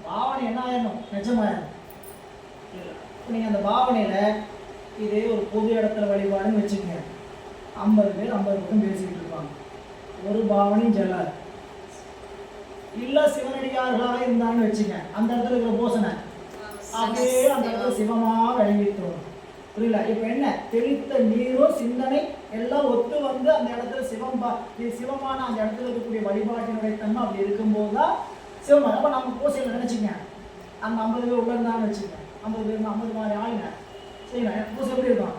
பாவனை என்ன ஆயிடணும்? நிஜமாயிடணும். நீங்க அந்த பாவனையில இதே ஒரு பொது இடத்துல வழிபாடுன்னு வச்சுக்கோங்க. 50 பேர் 50 பக்கம் பேசிக்கிட்டு இருப்பாங்க. ஒரு பாவனையும் செல்லாது. இல்ல சிவனடியார்களாக இருந்தான்னு வச்சுங்க, அந்த இடத்துல இருக்கிற போசனை அப்படியே அந்த இடத்துல சிவமா விளங்கிட்டு. புரியல? இப்ப என்ன? தெளித்த நீரும் சிந்தனை எல்லாம் ஒத்து வந்து அந்த இடத்துல சிவமான அந்த இடத்துல இருக்கக்கூடிய வழிபாட்டினுடைய தன்மை அப்படி இருக்கும்போது தான் சிவமா. அப்ப நம்ம பூசையில் நினைச்சுங்க, அந்த 50 பேர் உள்ள இருந்தான்னு வச்சுங்க, 50 பேர் 50 மாதிரி ஆளுங்க சரிங்களா? பூசை எப்படி இருக்கும்?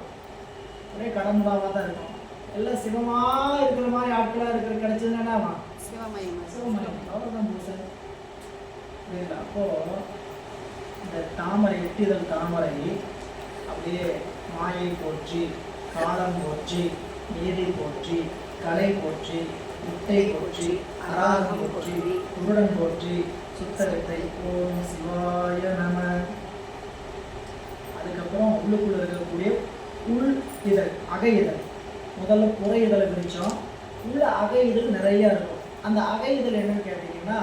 ஒரே கடமுடாவாக தான் இருக்கும். எல்லாம் சிவமா இருக்கிற மாதிரி ஆட்களா இருக்கிற கிடைச்சதுன்னா சிவமயம். அவ்வளோதான் பூசை. புரியல? அப்போ இந்த தாமரை 8 இதழ் தாமரை அப்படியே மாயை போற்றி, காலம் போற்றி, நீதி போற்றி, கலை போற்றி, முட்டை போற்றி, அராகம் போற்றி, குருடன் போற்றி, சுத்தகத்தை. ஓம் சிவாய நம. அதுக்கப்புறம் உள்ளுக்குள்ள இருக்கக்கூடிய உள் இதழ் அகை இதழ். முதல்ல புற இதழை பிரித்தோம். உள்ள அகை இதழ் நிறைய இருக்கும். அந்த அகை இதழ் என்னன்னு கேட்டீங்கன்னா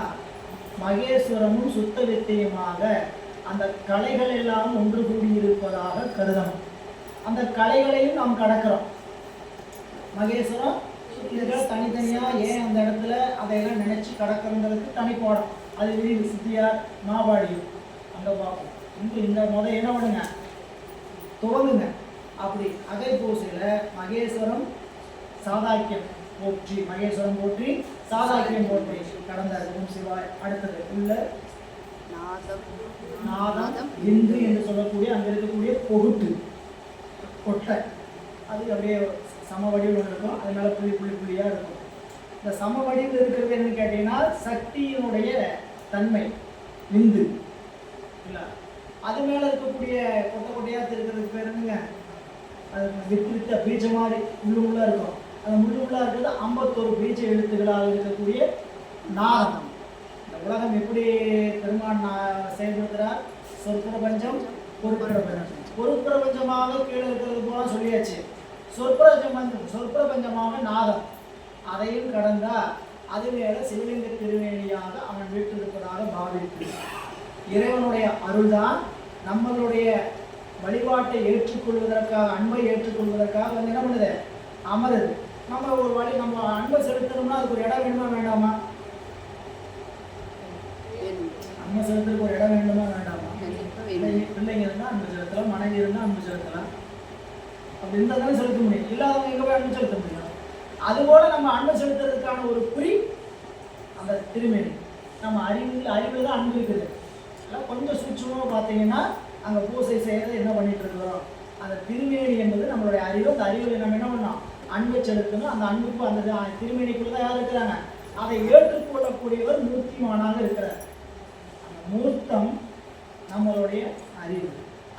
மகேஸ்வரமும் சுத்த வித்தையுமாக அந்த கலைகள் எல்லாம் ஒன்று கூடி இருப்பதாக கருதணும். அந்த கலைகளையும் நாம் கடக்கிறோம். மகேஸ்வரம் இதுகள் தனித்தனியா ஏன் அந்த இடத்துல அதையெல்லாம் நினைச்சு கடக்கிறதுக்கு தனி பாடம். அது விரிவு சித்தியார் மாபாடியும் அங்கே பார்ப்போம். இந்த என்ன பண்ணுங்க, துவங்குங்க. அப்படி அகை பூசையில மகேஸ்வரம் சாதாக்கியம் போற்றி, மகேஸ்வரம் போற்றி, சாதாக்கியம் போற்றி கடந்த சிவாய். அடுத்தது உள்ள நாதம் இந்து என்று சொல்லக்கூடிய அங்க இருக்கக்கூடிய பொகுட்டு கொட்டை, அது அப்படியே சம வடிவில் இருக்கும். அது மேல புள்ளியா இருக்கும். இந்த சம வடிவில் இருக்கிறது என்னன்னு கேட்டீங்கன்னா சக்தியினுடைய தன்மை இந்து இல்ல. அது மேல இருக்கக்கூடிய கொட்டையா இருக்கிறதுக்கு பேர் என்னங்க? அது வித்து பீஜ மாதிரி முள்ளுமுள்ளா இருக்கும். அந்த முள்ளுமுள்ளா இருக்கிறது 51 பீஜ எழுத்துக்களாக இருக்கக்கூடிய நாதம். இந்த உலகம் எப்படி பெருமான் செயல்படுத்துறார்? சொற்பிரபஞ்சம் பொருட்பிரபஞ்சம். பொருட்பிரபஞ்சமாக கீழே இருக்கிறது போல சொல்லியாச்சு. சொற்பிரபஞ்சமாக நாதம். அதையும் கடந்தா அது மேல சிவலிங்க திருவேணியாக அவன் வீட்டிருப்பதாக பாவித்து இறைவனுடைய அருள்தான் நம்மளுடைய வழிபாட்டை ஏற்றுக்கொள்வதற்காக, அன்பை ஏற்றுக்கொள்வதற்காக வந்து என்ன பண்ணுது? அமருது. நம்ம ஒரு வழி, நம்ம அன்பை செலுத்தணும்னா அதுக்கு ஒரு இடம் வேணுமா வேண்டாமா? அன்பு செலுத்துறதுக்கு ஒரு இடம் வேண்டுமா வேண்டாமா? கண்டிப்பா வேணும். பிள்ளைங்க இருந்தால் அன்பு செலுத்தலாம், மனைவி இருந்தால் அன்பு செலுத்தலாம். அப்படி இருந்தால் தானே செலுத்த முடியும், இல்லாதவங்க எங்கே போய் அன்பு செலுத்த முடியும்? அதுபோல நம்ம அன்பு செலுத்துறதுக்கான ஒரு குறி அந்த திருமேனி. நம்ம அறிவில் தான் அன்பு இருக்குது. எல்லாம் கொஞ்சம் சூட்சமாக பார்த்தீங்கன்னா அங்கே பூசை செய்கிறது என்ன பண்ணிட்டு இருக்கிறோம், அந்த திருமேனி என்பது நம்மளுடைய அறிவு. அந்த அறிவில் நம்ம என்ன பண்ணோம், அன்பு செலுத்தணும். அந்த அன்புக்கு அந்த திருமேனிக்குள்ள தான் யார் இருக்கிறாங்க, அதை ஏற்றுக்கொள்ளக்கூடியவர் மூர்த்திமானாக இருக்கிறார். அந்த மூர்த்தம் நம்மளுடைய அறிவு.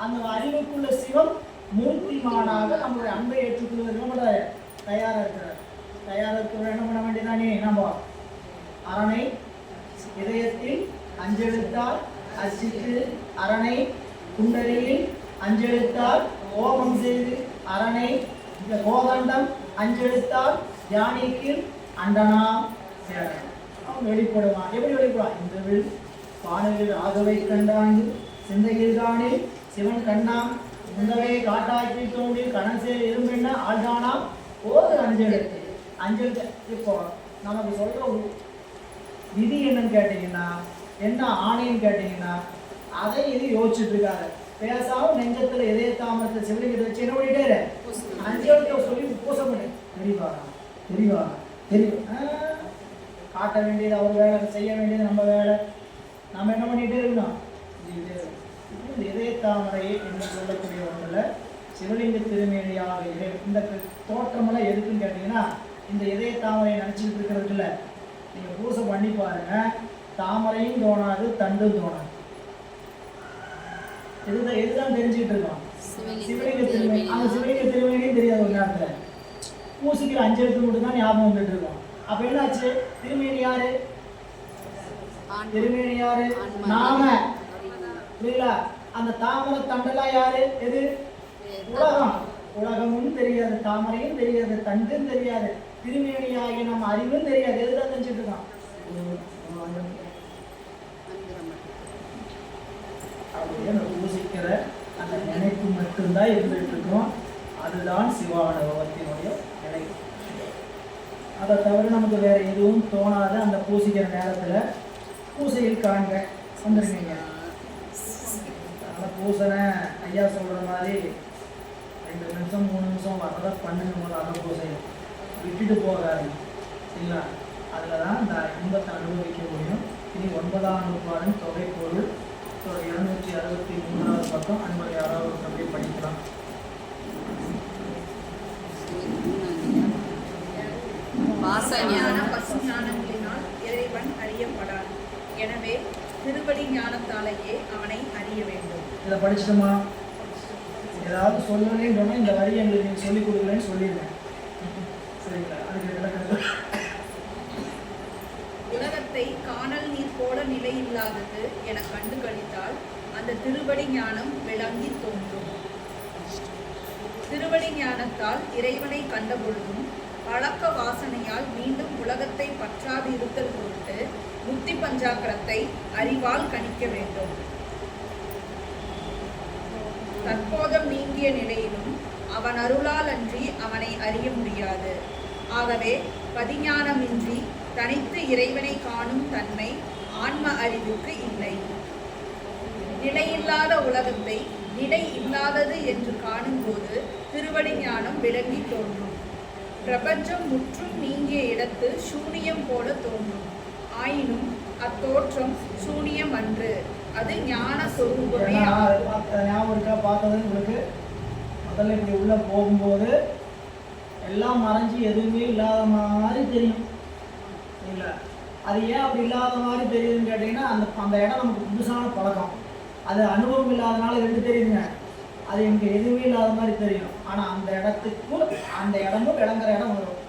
அந்த அறிவுக்குள்ள சிவம் மூர்த்திமானாக நம்மளுடைய அன்பை ஏற்றுக்கொள்வது என்ன பண்ணுறாரு, தயாராக இருக்கிறார். தயாராக இருக்கிற என்ன பண்ண வேண்டியதானே, நம்ம அரணை இதயத்தில் அஞ்செழுத்தால் அர்ச்சித்து, அரணை குண்டலியில் அஞ்செழுத்தால் ஹோமம் செய்து, அரணை இந்த கோதண்டம் அஞ்செழுத்தால் தியானிக்கு அண்டனாம் சேரன். அவன் வெளிப்படுவான். எப்படி வெளிப்படுவான்? இந்த வில் பானையில் ஆகவை கண்டாண்டு சிந்தையில் தானில் சிவன் கண்ணாம் முந்தவை காட்டாக்கி தோண்டி கணசேல் இரும்பெண்ண ஆழ்தானாம் ஒரு அஞ்செழுத்து. அஞ்செழுத்து. இப்போ நமக்கு சொல்ற விதி என்னன்னு கேட்டீங்கன்னா, என்ன ஆணைன்னு கேட்டீங்கன்னா, அதை இது யோசிச்சுட்டு இருக்காரு. பேசாம நெஞ்சத்துல இதய தாமரத்தை சிவலிங்கத்தை வச்சு என்ன பண்ணிட்டாரு, அஞ்செழுத்தை சொல்லி பூசை பண்ணி தெரியவா தெரியும். காட்ட வேண்டியது அவர் வேலை, செய்ய வேண்டியது நம்ம வேலை. நம்ம என்ன பண்ணிட்டே இருக்கணும், இதய தாமரை என்று சொல்லக்கூடிய ஒன்றில் சிவலிங்க திருமேனியாக இந்த தோற்றமெல்லாம் எதுக்குன்னு கேட்டீங்கன்னா, இந்த இதய தாமரையை நினச்சிக்கிட்டு இருக்கிறது இல்லை. நீங்கள் பூசை பண்ணி பாருங்க, தாமரையும் தோணாது, தண்டும் தோணாது. எதுதான் தெரிஞ்சுக்கிட்டு இருக்கோம், சிவலிங்க திருமேனி. அந்த சிவலிங்க திருமேனியும் தெரியாது. ஒரு நேரத்தில் பூசிக்கிற அஞ்செழுத்து மட்டும் தான் ஞாபகம் வந்துட்டு இருக்கோம். அப்ப என்னாச்சு, திருமேனி யாரு, திருமேனி யாரு, நாம. புரியல? அந்த தாமரை தண்டெல்லாம் யாரு, எது, உலகம். உலகமும் தெரியாது, தாமரையும் தெரியாது, தண்டும் தெரியாது, திருமேனியாகிய நம்ம அறிவும் தெரியாது. எதுதான் தெரிஞ்சுட்டு இருக்கோம், அப்படியே பூசிக்கிற அந்த நினைப்பு மட்டும்தான் இருந்துட்டு இருக்கோம். அதுதான் சிவானுபவத்தினுடைய நிலை. அதை தவிர நமக்கு வேற எதுவும் தோணாது. அந்த பூசிக்கிற நேரத்தில் பூசையில் காண்க வந்துருக்கீங்க. அதனால் பூசனை ஐயா சொல்கிற மாதிரி 2 நிமிஷம் 3 நிமிஷம் வரதை பண்ணுங்க. போது அந்த பூசையை விட்டுட்டு போகாது சரிங்களா? அதில் தான் இந்த இன்பத்தை அனுபவிக்க முடியும். இனி 9ஆம் நூற்பாடின் தொகை பொருள் 263வது பக்கம் அன்பரை யாராவது அப்படியே படிக்கலாம். ஞானங்களினால் இறைவன் அறியப்படான். எனவே திருவடி ஞானத்தாலேயே அவனை அறிய வேண்டும். இதை படிச்சுட்டோமா? ஏதாவது சொல்லணும்னு சொன்னா இந்த வரி எங்களுக்கு நீங்கள் சொல்லிக் கொடுக்கலன்னு சொல்லிடுவேன் சரிங்களா? அதுக்கு விளக்கம். உலகத்தை காணல் நீர் போல நிலை இல்லாதது என கண்டு கழித்தால் அந்த திருவடி ஞானம் விளங்கி தோன்றும். திருவடி ஞானத்தால் இறைவனை கண்ட பொழுதும் பழக்க வாசனையால் மீண்டும் உலகத்தை பற்றாது இருத்தல் பொருட்டு முக்தி பஞ்சாக்கரத்தை அறிவால் கணிக்க வேண்டும். தற்போதம் நீங்கிய நிலையிலும் அவன் அருளால் அன்றி அவனை அறிய முடியாது. ஆகவே பதிஞானமின்றி தனித்து இறைவனை காணும் தன்மை ஆன்ம அறிவுக்கு இல்லை. நிலையில்லாத உலகத்தை நிலை இல்லாதது என்று காணும்போது திருவடி ஞானம் விளங்கி தோன்றும். பிரபஞ்சம் முற்றும் நீங்கிய இடத்து சூனியம் போல தோன்றும். ஆயினும் அத்தோற்றம் சூனியம் அன்று, அது ஞான சொரூபமே. ஞாபகம் இருக்கா? பார்த்தது உங்களுக்கு முதல்ல இப்படி உள்ள போகும்போது எல்லாம் மறைஞ்சி எதுவுமே இல்லாத மாதிரி தெரியும் இல்லை? அது ஏன் அப்படி இல்லாத மாதிரி தெரியுதுன்னு கேட்டிங்கன்னா, அந்த இடம் நமக்கு புதுசான பழக்கம். அது அனுபவம் இல்லாதனால எப்படி தெரியுதுங்க, அது எனக்கு எதுவுமே இல்லாத மாதிரி தெரியும். ஆனால் அந்த இடத்துக்கும் அந்த இடமும் விளங்குற இடம் வரும்.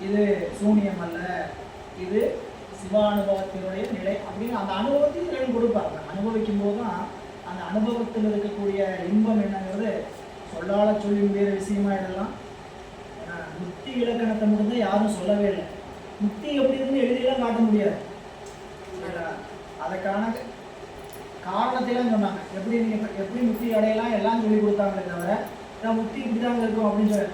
இது சூனியம் அல்ல, இது சிவானுபவத்தினுடைய நிலை அப்படின்னு அந்த அனுபவத்தையும் இறைவன் கொடுப்பாங்க. அனுபவிக்கும் போது தான் அந்த அனுபவத்தில் இருக்கக்கூடிய இன்பம் என்னங்கிறது சொல்லால சொல்லி முடிகிற விஷயமா இதெல்லாம். முக்தி இலக்கணத்தை மட்டும்தான் யாரும் சொல்லவே இல்லை. முக்தி எப்படி இருக்குன்னு எழுதியெல்லாம் காட்ட முடியாது. அதுக்கான காரணத்தையெல்லாம் சொன்னாங்க. எப்படி முக்தி அடையலாம் எல்லாம் சொல்லி கொடுத்தாங்களே தவிர நான் முக்தி இப்படி தாங்க இருக்கும் அப்படின்னு சொல்ல.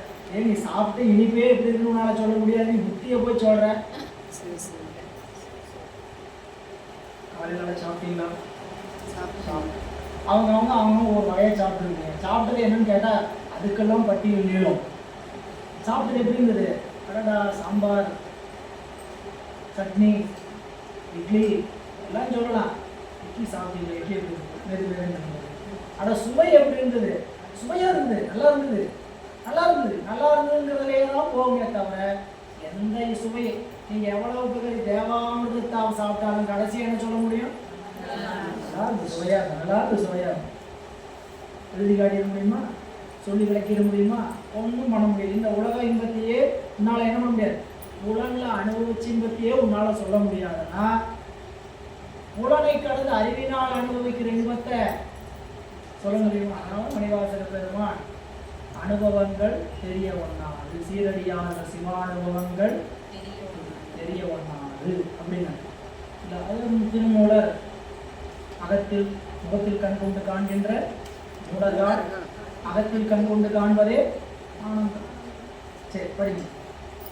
நீ சாப்பிட்டு இனிப்பே எப்படி இருக்குன்னு உன்னால சொல்ல முடியாது, நீ முக்தியை போய் சொல்ற. காலையில் சாப்பிட்டீங்களா? அவங்க ஒரு வகையை சாப்பிட்டுருக்கீங்க. சாப்பிட்டது என்னன்னு கேட்டால் அதுக்கெல்லாம் பட்டியல் நீளம். சாப்பிட்டது எப்படி இருந்தது? அடடா, சாம்பார், சட்னி, இட்லி எல்லாம் சொல்லலாம். இட்லி சாப்பிட்டீங்க, இட்லி எப்படி இருந்தது? அட சுவை எப்படி இருந்தது? சுவையாக இருந்தது, நல்லா இருந்தது, நல்லா இருந்தது, நல்லா இருந்ததுங்கிறதுலே தான் போகுமே தவிர எந்த சுவை நீங்கள் எவ்வளவு தேவாமிர்தத்தாவை சாப்பிட்டாலும் கடைசி என்ன சொல்ல முடியும்? நல்லா இருந்து சுவையாக இருக்கும், நல்லா இருந்து சுவையாக இருக்கும். எழுதி காட்டிட முடியுமா? சொல்லி விளக்கிட முடியுமா? ஒன்றும் பண்ண முடியாது. இந்த உலக இன்பத்தையே உன்னால் என்ன பண்ண முடியாது? புலனில் அனுபவிச்ச இன்பத்தையே உன்னால் சொல்ல முடியாதுன்னா புலனை கடந்து அறிவினால் அனுபவிக்கிற இன்பத்தை சொல்ல முடியுமா? அதனால மணிவாசக பெருமான் அனுபவங்கள் தெரிய ஒண்ணாது, சீரடியான சிவானுபவங்கள் தெரிய ஒண்ணாது அப்படின்னா அது திருமூலர் அகத்தில் முகத்தில் கண் கொண்டு காண்கின்ற மூடர்கள் அகத்தில் கண் கொண்டு காண்பதே ஆனந்தம். சரி, படிங்க.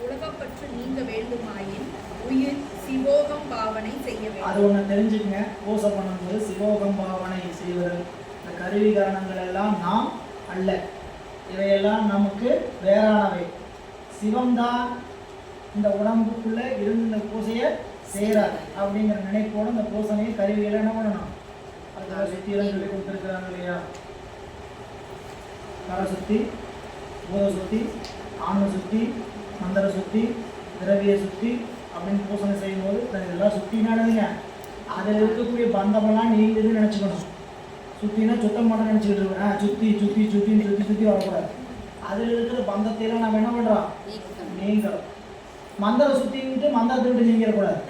உலகப்பற்று நீங்க வேண்டுமாயின் உயிர் சிவோகம் பாவனை செய்ய வேண்டும். அது ஒன்று தெரிஞ்சுக்கங்க. பூசை பண்ணும்போது சிவோகம் பாவனை செய்வது. இந்த கருவி கரணங்கள் எல்லாம் நாம் அல்ல, இவையெல்லாம் நமக்கு வேறானவை. சிவம்தான் இந்த உடம்புக்குள்ள இருந்து இந்த பூசையை செய்கிறார் அப்படிங்கிற நினைப்போடு இந்த பூசணையை கருவிகளை என்ன பண்ணணும்? அதுக்காக சுத்தியெல்லாம் சொல்லி கொடுத்துருக்குறாங்க இல்லையா? கர சுத்தி, பூத சுத்தி, ஆன்ம சுத்தி, மந்திர சுத்தி, திரவிய சுத்தி அப்படின்னு பூசணை செய்யும்போது இதெல்லாம் சுத்தினானதுங்க. அதில் இருக்கக்கூடிய பந்தமெல்லாம் நீங்குதுன்னு நினச்சிக்கணும். சுத்தினா சுத்தம் பண்ண நினச்சிக்கிட்டு இருக்கேன். சுற்றி சுற்றி சுற்றின்னு சுற்றி சுற்றி வரக்கூடாது. அதில் இருக்கிற பந்தத்தையெல்லாம் நம்ம என்ன பண்ணுறோம்? நீங்கிறோம். மந்திர சுற்றிக்கிட்டு மந்திரத்தை விட்டு நீங்கிடக்கூடாது.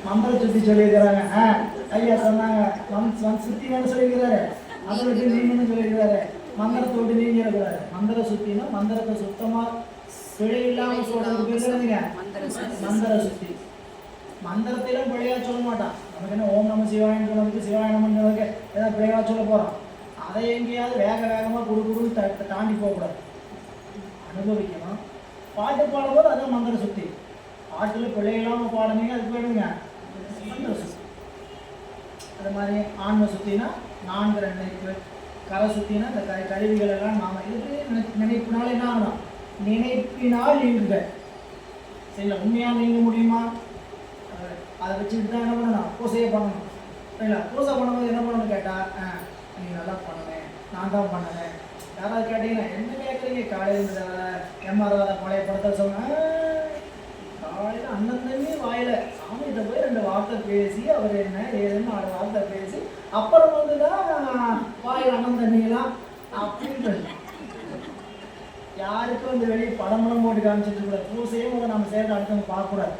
மந்திர சுற்றி சொல்லியிருக்கிறாங்க. ஐயா சொன்னாங்க, சுத்தி வேணும் சொல்லியிருக்கிறாரு, அதை விட்டு நீங்கன்னு சொல்லியிருக்கிறாரு. மந்திரத்தை விட்டு நீங்கிடக்கூடாது. மந்திர சுத்தினா மந்திரத்தை சுத்தமாக பிழை இல்லாமல் சொல்றது பேசுறதுங்க மந்திர சுத்தி. மந்திரத்திலும் பிழையா சொல்ல மாட்டான். நமக்கு என்ன ஓம் நம சிவாயன்னு சொன்னதுக்கு சிவாய நமன்னு சொன்னதுக்கு ஏதாவது பிழையா சொல்ல போகிறோம். அதை எங்கேயாவது வேகமாக குடுக்குன்னு தாண்டி போகக்கூடாது. அனுபவிக்கணும். பாட்டு பாடும்போது அதான் மந்திர சுத்தி. பாட்டில் பிழை இல்லாமல் பாடுனீங்க, அதுக்கு போயிடுங்க மந்திர சுத்தி. அது மாதிரி ஆன்ம சுத்தினா நான்கிற நினைப்பு, கரை சுத்தினா இந்த கருவிகள் எல்லாம் நாம இது நினைப்பினால என்ன ஆகணும்? நினைப்பினால் நீங்குக. சரிங்களா? உண்மையாக நீங்க முடியுமா? அதை வச்சுக்கிட்டு தான் என்ன பண்ணணும்? பூசையை பண்ணணும். சரிங்களா? பூசை பண்ணும்போது என்ன பண்ணணும்னு கேட்டால், நீங்கள் நல்லா பண்ணுவேன், நான் தான் பண்ணுவேன். யாராவது கேட்டீங்கன்னா என்ன கேட்குறீங்க? காலையில் எம்ஆர்ஆத பழைய படத்தை சொன்னேன். காலையில் அண்ணந்தண்ணி வாயில் சாமிகிட்ட போய் 2 வார்த்தை பேசி அவர் என்ன ஏதுன்னு 4 வார்த்தை பேசி அப்புறம் வந்து தான் வாயில் அண்ணந்தண்ணிலாம் அப்படின்னு யாருக்கும் இந்த வெளியே படமெல்லாம் போட்டு காமிச்சிட்டு கூடாது. பூசையும் போது நம்ம செய்கிற அடுத்தவங்க பார்க்கக்கூடாது.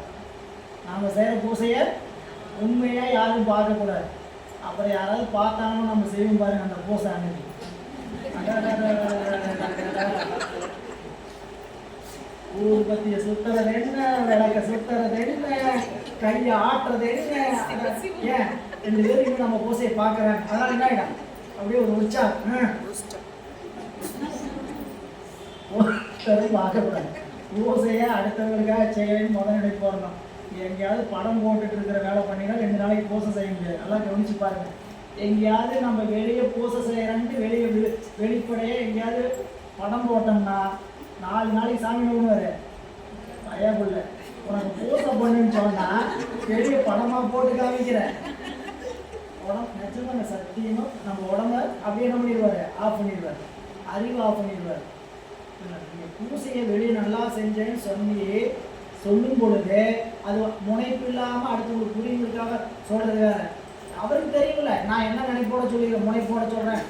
நாம் செய்கிற பூசையை உண்மையாக யாரும் பார்க்கக்கூடாது. அப்புறம் யாராவது பார்த்தாலும் நம்ம செய்வோம் பாருங்க அந்த பூசை அன்னைக்கு. ஊர்பத்திய சுத்துறது என்ன, விளக்க சுத்துறது என்ன, கையை ஆட்டுறது என்ன, ஏன் 2 பேருக்கு நம்ம பூசையை பார்க்குறாங்க. அதனால என்ன ஆகிடும்? அப்படியே ஒரு உற்சாகம். பார்க்கக்கூடாது. பூசையை அடுத்தவங்களுக்காக செய்யணும்னு முதல் நினைப்பு போடணும். எங்கேயாவது படம் போட்டுட்டு இருக்கிற வேலை பண்ணினா 2 நாளைக்கு பூசை செய்ய முடியாது. நல்லா கவனிச்சு பாருங்க. எங்கேயாவது நம்ம வெளியே பூசை செய்யறன்ட்டு வெளிப்படையாக எங்கேயாவது படம் போட்டோம்னா 4 நாளைக்கு சாமி நோடுவாரு. பயப்புள்ள உனக்கு பூசை பண்ணுன்னு சொன்னால் பெரிய படமாக போட்டு காமிக்கிறேன். உடம்பு நிச்சயமாக சத்தியமாக நம்ம உடம்ப அப்படியே என்ன பண்ணிடுவார்? ஆஃப் பண்ணிடுவார். அறிவு ஆஃப் பண்ணிடுவார். நீங்கள் பூசையை வெளியே நல்லா செஞ்சேன்னு சொல்லும் பொழுது அது முனைப்பு இல்லாமல் அடுத்தவங்களுக்கு புரியுங்களுக்காக சொல்கிறது வேறு. அவருக்கு தெரியல நான் என்ன நினைப்போட சொல்லிக்கிறேன், முனைப்போட சொல்கிறேன்.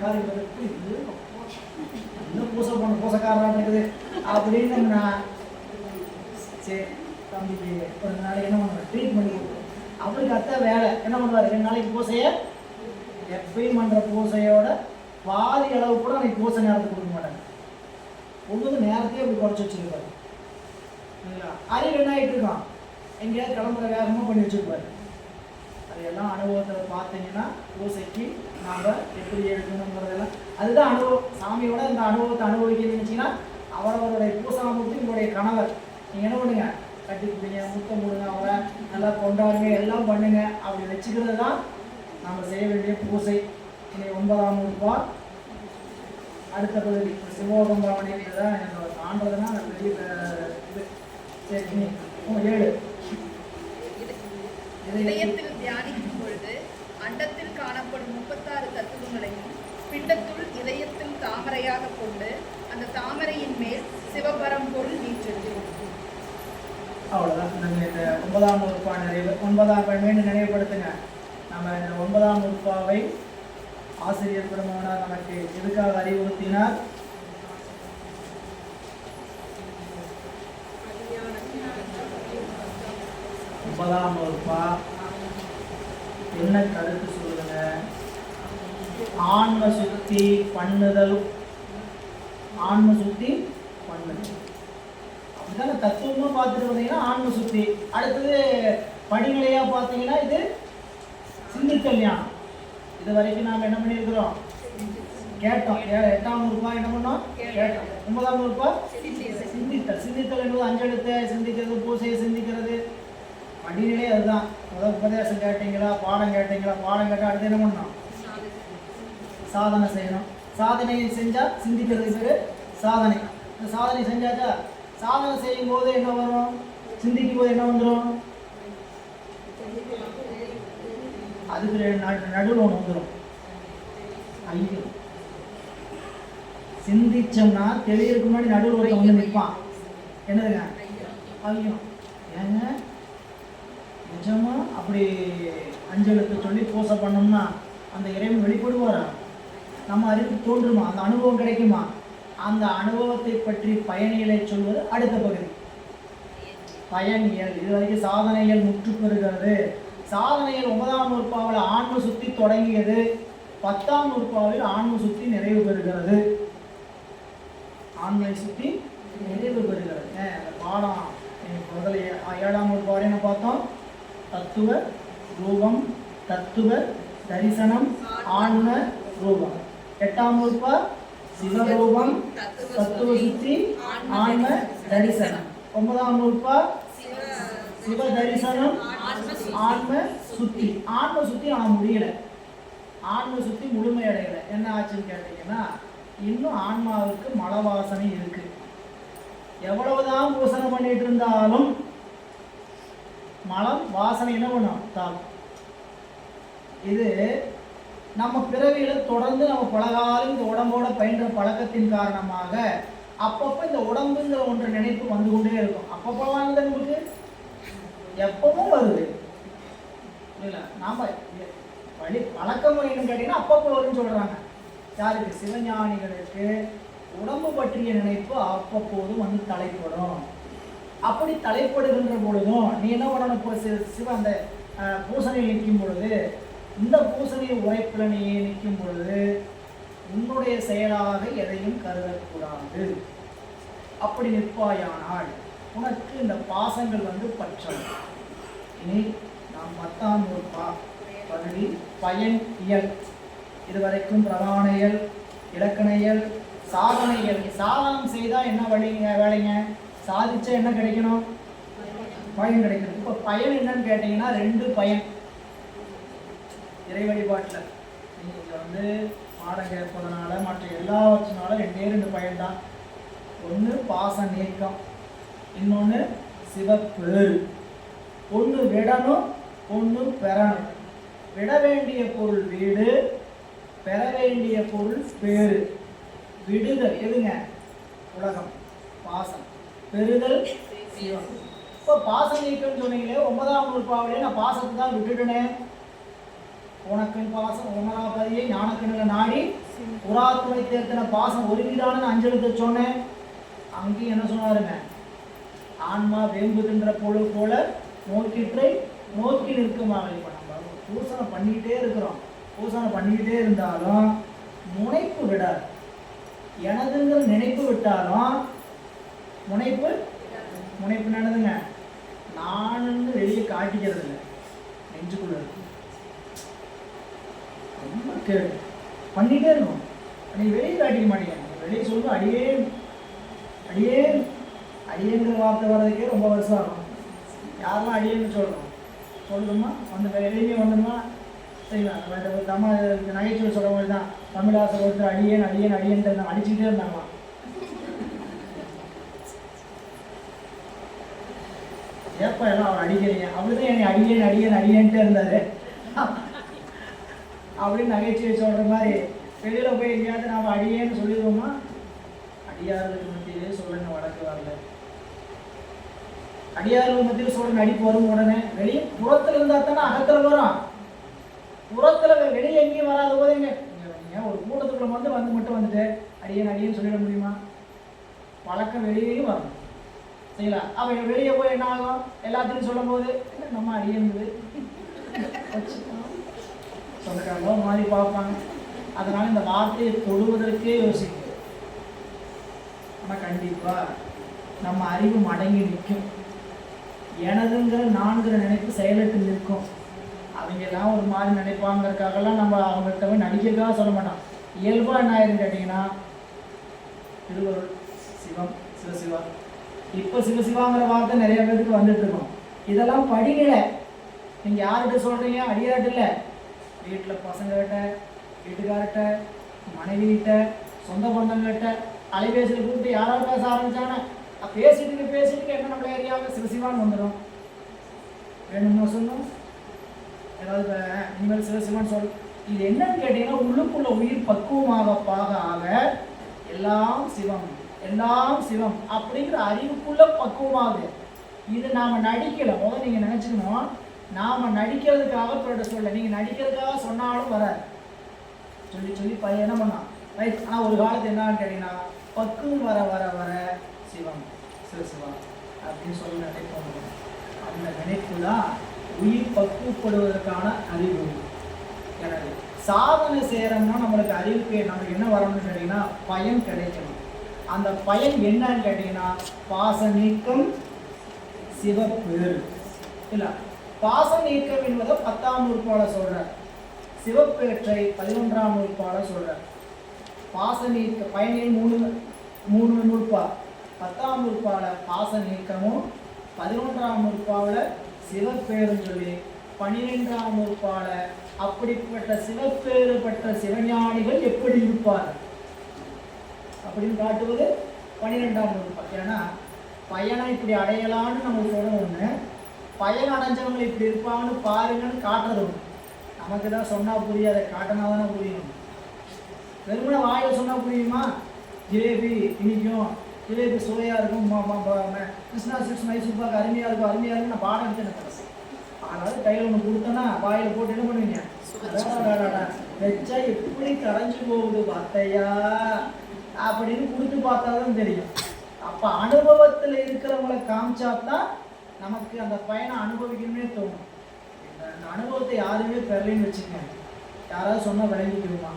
பாருங்க இன்னும் பூசைக்காரராக இருக்குது அப்படின்னு நான் சரி தம்பிக்கு ஒரு நாளைக்கு என்ன பண்ணுவேன்? ட்ரீட் பண்ணி கொடுக்குறேன். அவருக்கு அத்தை வேலை என்ன பண்ணுவார்? 2 நாளைக்கு பூசையை எப்பயும் பண்ணுற பூசையோட பாதி அளவு கூட அன்றைக்கி பூசை நேரத்துக்கு கொடுக்க மாட்டாங்க. ஒவ்வொரு நேரத்தையும் அப்படி குறைச்சி வச்சுருப்பாரு. சரிங்களா? அறிவு என்ன ஆகிட்டு இருக்கான்? எங்கேயாவது கிளம்புற வேகமாக பண்ணி வச்சுருப்பாரு. அதையெல்லாம் அனுபவத்தில் பார்த்தீங்கன்னா பூசைக்கு நாம் எப்படி எடுக்கணுங்கிறதெல்லாம் அதுதான் அனுபவம். சாமியோட இந்த அனுபவத்தை அனுபவிக்க நினச்சிங்கன்னா அவரவருடைய பூசாமூர்த்தி உங்களுடைய கணவர். நீங்கள் என்ன பண்ணுங்க? கட்டி பிடிங்க, முத்தம் கொடுங்க, அவரை நல்லா கொண்டாடுங்க, எல்லாம் பண்ணுங்க. அப்படி வச்சுக்கிறது தான் நாம் செய்ய வேண்டிய பூசை. இனி 9ஆம் நூற்பா அடுத்த பகுதி சிவோகம்பாவனை தான் எனக்கு ஆண்டதுன்னா பெரிய இது. சரி, இனி 7 இதயத்தில் தியானிக்கும் பொழுது அண்டத்தில் காணப்படும் 36 தத்துவங்களையும் பிண்டத்துள் இதயத்தில் தாமரையாக கொண்டு அந்த தாமரையின் மேல் சிவபரம்பொருள் வீற்றிருக்கு. அவ்வளோதான். நீங்கள் இந்த 9ஆம் நூற்பா நிறைவு 9ஆம் மீண்டும் நினைவுபடுத்துங்க. நம்ம இந்த 9ஆம் நூற்பாவை ஆசிரியர் பெருமானார் நமக்கு எதுக்காக அறிவுறுத்தினார்? 9ஆம் நூற்பா என்ன கருத்து சொல்லுங்க? ஆன்ம சுத்தி பண்ணுதல். ஆன்ம சுத்தி பண்ணுதல் அப்படித்தானே தத்துவமும் பார்த்துட்டு வந்தீங்கன்னா ஆன்ம சுத்தி. அடுத்தது படிநிலையாக பார்த்தீங்கன்னா இது சிந்தித்தல் ஞானம். இது வரைக்கும் நாம் என்ன பண்ணியிருக்கிறோம்? கேட்டோம். 8ஆம் நூற்பா என்ன பண்ணோம்? கேட்டோம். 9ஆம் நூற்பா சிந்தித்தல். சிந்தித்தல் என்பது அஞ்செழுத்தை சிந்திக்கிறது, பூசையை சிந்திக்கிறது. படிநிலை அதுதான். முதல் உபதேசம் கேட்டீங்களா, பாடம் கேட்டீங்களா, பாடம் கேட்டால் அடுத்து என்ன பண்ணணும்? சாதனை செய்யணும். சாதனையை செஞ்சால் சிந்திக்கிறது பேர் சாதனை. இந்த சாதனை செஞ்சாச்சா? சாதனை செய்யும் போது என்ன வரும்? சிந்திக்கும் போது என்ன வந்துடும்? அதுக்கு நடுவில் ஒன்று வந்துடும், ஐயம். சிந்திச்சோம்னா தெளிவுக்கு முன்னாடி நடுவில் ஒருத்தன் வந்து நிற்பான். என்னதுங்க? ஐயம். ஏங்க நிஜமா அப்படி அஞ்சலுக்கு சொல்லி பூசை பண்ணோம்னா அந்த இறைவன் வெளிப்படுவாரா? நம்ம அறிவு தோன்றுமா? அந்த அனுபவம் கிடைக்குமா? அந்த அனுபவத்தை பற்றி பயனியலை சொல்வது அடுத்த பகுதி, பயனியல். இது வரைக்கும் சாதனைகள் முற்று பெறுகிறது. சாதனைகள் 9ஆம் நூற்பாவில் ஆன்ம சுத்தி தொடங்கியது, 10ஆம் நூற்பாவில் ஆன்ம சுத்தி நிறைவு பெறுகிறது. ஆன்மை சுத்தி நிறைவு பெறுகிறது. அந்த பாடம் முதல்ல 7ஆம் நூற்பா வரை என்ன பார்த்தோம்? தத்துவ ரூபம், தத்துவ தரிசனம், ஆன்ம ரூபம். 8ஆம் நூற்பா சிவரூபம், தத்துவ சுத்தி, ஆன்ம தரிசனம். 9ஆம் நூற்பா சிவ தரிசனம், ஆன்ம சுத்தி. ஆன்ம சுத்தி ஆனால் முடியல. ஆன்ம சுத்தி முழுமை அடையலை. என்ன ஆச்சுன்னு கேட்டீங்கன்னா இன்னும் ஆன்மாவுக்கு மல வாசனை இருக்கு. எவ்வளவுதான் பூசனை பண்ணிட்டு இருந்தாலும் மலம் வாசனை என்ன பண்ணும்? தாக்கும். இது நம்ம பிறவியில தொடர்ந்து நம்ம பலகாலம் இந்த உடம்போட பயின்ற பழக்கத்தின் காரணமாக அப்பப்போ இந்த உடம்புங்கிற ஒன்று நினைப்பு வந்து கொண்டே இருக்கும். அப்பப்போலாம் வந்து நமக்கு எப்பவும் வருது இல்லை. நாம் வழி பழக்கம் என்னன்னு கேட்டிங்கன்னா அப்பப்போ வரும்னு சொல்கிறாங்க. யாருக்கு? சிவஞானிகளுக்கு உடம்பு பற்றிய நினைப்பு அப்பப்போதும் வந்து தலைப்படும். அப்படி தலைப்படுகின்ற பொழுதும் நீ என்ன பண்ணணும்? இப்போ சிவ அந்த பூசணையை நிற்கும் பொழுது, இந்த பூசணி உழைப்பில் நீ நிற்கும் பொழுது உன்னுடைய செயலாக எதையும் கருதக்கூடாது. அப்படி நிற்பாயானால் உனக்கு இந்த பாசங்கள் வந்து பற்றும். இனி நாம் 10ஆம் நூற்பா பகுதி பயன் இயல். இதுவரைக்கும் பிரதான இயல், இலக்கண இயல், சாதனை இயல். சாதனம் செய்தால் என்ன வேலைங்க? சாதிச்சா என்ன கிடைக்கணும்? பயன் கிடைக்கணும். இப்போ பயன் என்னன்னு கேட்டீங்கன்னா 2 பயன். இறை வழிபாட்டில் நீங்கள் வந்து பாடம் கேட்பதனால மற்ற எல்லாவற்றினால 2 பயன் தான். ஒன்று பாச நீக்கம், இன்னொன்று சிவப்பேறு. ஒன்று விடணும், ஒன்று பெறணும். விட வேண்டிய பொருள் வீடு, பெற வேண்டிய பொருள் பேரு. விடுதல் எதுங்க? உலகம், பாசம். பெறுதல் சிவம். இப்போ பாசம் நீக்கம்னு சொன்னீங்களே, 9ஆம் நூற்பாவிலே நான் பாசத்தை தான் விட்டுட்டேனே. உனக்கின் பாசம் உமராபதியை ஞானக்கிணல நாடி புறாத்துணை தேர்த்தின பாசம் ஒருங்கிடான அஞ்செழுத்து சொன்னேன். அங்கேயும் என்ன சொன்னாருங்க? ஆன்மா வேம்புகின்ற பொருள் போல நோக்கிற்றை நோக்கி நிற்குமாக. இப்போ நம்ம பூசனை பண்ணிக்கிட்டே இருக்கிறோம். பூசனை பண்ணிக்கிட்டே இருந்தாலும் முனைப்பு விடாது. எனதுங்கிற நினைப்பு விட்டாலும் முனைப்பு என்னதுங்க? நான் வெளியே காட்டிக்கிறது இல்லை, நெஞ்சுக்குள்ள இருக்கு. ரொம்ப கேடு பண்ணிகிட்டே இருக்கும். நீ வெளியே காட்டிக்க மாட்டீங்க. வெளியே சொல்லுவோம் அடியே அடியே அடியேங்கிற வார்த்தை வர்றதுக்கே ரொம்ப வருஷம் ஆகும். யாரெல்லாம் அடியேன்னு சொல்லணும் சொல்லணுமா வந்து வெளியே வந்தோமா சரிங்களா. தமிழ் நகைச்சுவை சொல்கிற மாதிரி தான் தமிழாசர் ஒருத்தர் அடியேன் அடியேன் அடியேன்ட்டு இருந்தாங்க, அடிச்சுக்கிட்டே இருந்தாங்களாம். ஏப்பா எல்லாம் அவர் அடிக்கிறீங்க, அப்படிதான் என்னை அடியேன் அடியேன் அடியேன்ட்டே இருந்தார் அப்படின்னு நகைச்சுவை சொல்கிற மாதிரி வெளியில் போய் எங்கேயாவது நாம் அடியேன்னு சொல்லிடுவோமா? அடியார்களுக்கு மத்தியிலே சொல்லுங்க வழக்கு வரல. அடியார்கள் மத்தியில் சொல்ற நடிப்பு வரும் உடனே வெளியே புறத்துல இருந்தா தானே அகத்துல வரும். புறத்துல வெளியே எங்கேயும் வராத போது நீங்க ஒரு கூட்டத்துக்குள்ள வந்து மட்டும் வந்துட்டு அடியேன் அடியேன்னு சொல்லிட முடியுமா? வழக்கம் வெளியேயும் வரும் சரிங்களா. அவங்க வெளியே போய் என்ன ஆகும், எல்லாத்தையும் சொல்லும் போது நம்ம அடியேன்னு சொந்தக்காரங்களோ மாதிரி பார்ப்பாங்க. அதனால இந்த வார்த்தையை தொடுவதற்கே யோசிக்கும். ஆனால் கண்டிப்பா நம்ம அறிவு மடங்கி நிற்கும். எனதுங்கிற நான்கிற நினைப்பு செயலிட்டு நிற்கும். அவங்க எல்லாம் ஒரு மாதிரி நினைப்பாங்கிறதுக்காகலாம் நம்ம அவங்கள்ட்ட போய் நடிக்கிறதுக்காக சொல்ல மாட்டோம். இயல்பா என்ன ஆயிருன்னு கேட்டீங்கன்னா திருவருள் சிவம் சிவசிவா. இப்போ சிவசிவாங்கிற வார்த்தை நிறைய பேருக்கு வந்துட்டு இருக்கோம். இதெல்லாம் படிக்கலை. நீங்க யார்கிட்ட சொல்றீங்க? அடியார்கிட்ட இல்லை, வீட்டில் பசங்ககிட்ட, வீட்டுக்கார்கிட்ட, மனைவிகிட்ட, சொந்த பந்தங்கள்கிட்ட அலைபேசியில் கூப்பிட்டு யாராவது பேச ஆரம்பிச்சாங்கன்னா பேசிட்டு என்ன நம்மள ஏரியாவில் சிவசிவான்னு வந்துடும். வேணும்னா சொல்லும் ஏதாவது இனிமேல் சிவசிவான்னு சொல். இது என்னன்னு கேட்டீங்கன்னா உள்ளுக்குள்ள உயிர் பக்குவமாக பாக ஆக எல்லாம் சிவம் எல்லாம் சிவம் அப்படிங்கிற அறிவுக்குள்ள பக்குவமாகுது. இது நாம நடிக்கல. முதல்ல நீங்க நினைச்சுக்கணும், நாம நடிக்கிறதுக்காக பிறட சொல்ல. நீங்க நடிக்கிறதுக்காக சொன்னாலும் வர சொல்லி சொல்லி பையன் என்ன பண்ணான் ரைட். ஆனால் ஒரு காலத்து என்னன்னு கேட்டீங்கன்னா பக்குவம் வர வர வர சிவம் சிவசிவம் அப்படின்னு சொல்லி நினைப்போம். அந்த நினைப்பு தான் உயிர் பக்குவப்படுவதற்கான அறிவு. எனவே சாதனை செய்யறோம்னா நம்மளுக்கு அறிவுக்கு நமக்கு என்ன வரணும்னு கேட்டீங்கன்னா பயன் கிடைக்கணும். அந்த பயன் என்னன்னு கேட்டீங்கன்னா பாச நீக்கம் சிவப்பேறு இல்ல. பாச நீக்கம் என்பதை 10ஆம் நூற்பால சொல்ற, சிவப்பேற்றை 11ஆம் நூற்பால சொல்ற. பாச நீக்க பயனில் மூணு நூற்பா. 10ஆம் நூற்பால பாச நீக்கமும் 11ஆம் நூற்பால சிவப்பேரும் சொல்லி 12ஆம் நூற்பால அப்படிப்பட்ட சிவப்பேறு பெற்ற சிவஞானிகள் எப்படி இருப்பார் அப்படின்னு காட்டுவது 12ஆம் நூற்பா. ஏன்னா பயனை இப்படி அடையலான்னு நம்ம சொல்ல ஒண்ணு, பயன் அடைஞ்சவங்க இப்படி இருப்பாங்கன்னு பாருங்கன்னு காட்டுறது ஒண்ணு. நமக்கு தான் சொன்னா புரியாது, காட்டினா தானே புரியும். வெறுமனே வாயில சொன்னா புரியுமா? ஜிலேபி இனிக்கும், ஜிலேபி சுவையா இருக்கும், கிருஷ்ணா ஸ்வீட்ஸ் மைசூர் பாக்கு அருமையா இருக்கும் நான் பாடம் எடுத்து அதாவது கையில் ஒன்று கொடுத்தோன்னா வாயில போட்டு என்ன பண்ணுவீங்க? வச்சா எப்படி கரைஞ்சு போகுது பார்த்தையா அப்படின்னு கொடுத்து பார்த்தாதான் தெரியும். அப்ப அனுபவத்தில் இருக்கிறவங்களை காமிச்சாதான் நமக்கு அந்த பயனை அனுபவிக்கணும்னே தோணும். அந்த அனுபவத்தை யாருமே பெறலைன்னு வச்சுக்கோங்க, யாராவது சொன்னா விளங்கிக்கணுமா?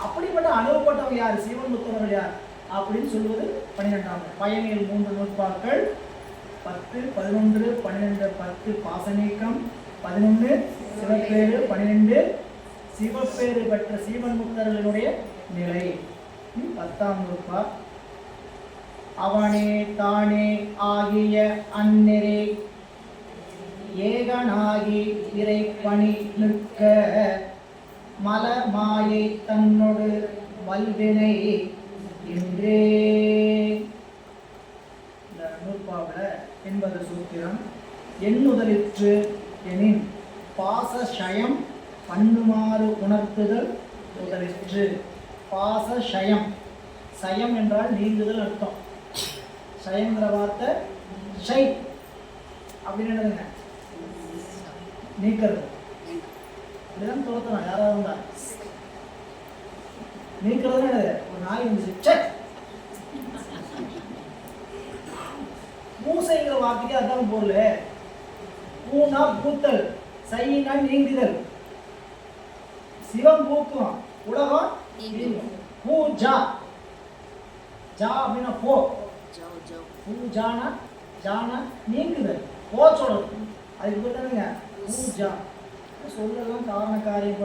அப்படிப்பட்ட அனுபவப்பட்டவங்க யார்? சிவன் முத்தவர்கள் யார் அப்படின்னு சொல்வது 12ஆம். பயனில் 3 நூற்பாக்கள் 10, 11, 12, 10 பாசநீக்கம், 11 சிவப்பேறு, 12 சிவப்பேறு பெற்ற சீவன் முத்தர்களுடைய நிலை. 10ஆம் நூற்பா. அவனே தானே ஆகிய அந்நெறி ஏகனாகி இறைப்பணி நிற்க மல மாயை தன்னோடு வல்வினை என்றே. இந்த நூற்பாவில் என்பது சூத்திரம். எண்ணுதலிற்று எனின் பாசஷயம் பண்ணுமாறு உணர்த்துதல் முதலிற்று. பாசஷயம், சயம் என்றால் நீங்குதல் அர்த்தம். சயம்ங்கிற வார்த்தை ஷை அப்படின்னு என்னதுங்க? நீக்கிறது. அப்படிதான் துரத்தலாம் யாராவது வந்தா. நீக்கிறது என்னது? ஒரு நாய் வந்துச்சு பூசைங்கிற வார்த்தைக்கு அதான் பொருள். பூனா பூத்தல், சைனா நீங்குதல். சிவம் பூக்கும், உலகம் நீங்கும். பூஜா, ஜா அப்படின்னா போ, பூஜானா ஜானா நீங்குதல், போ சொல்றது. அதுக்கு பேர் தானுங்க பூஜா. சொல்லலாம் காரண காரியம்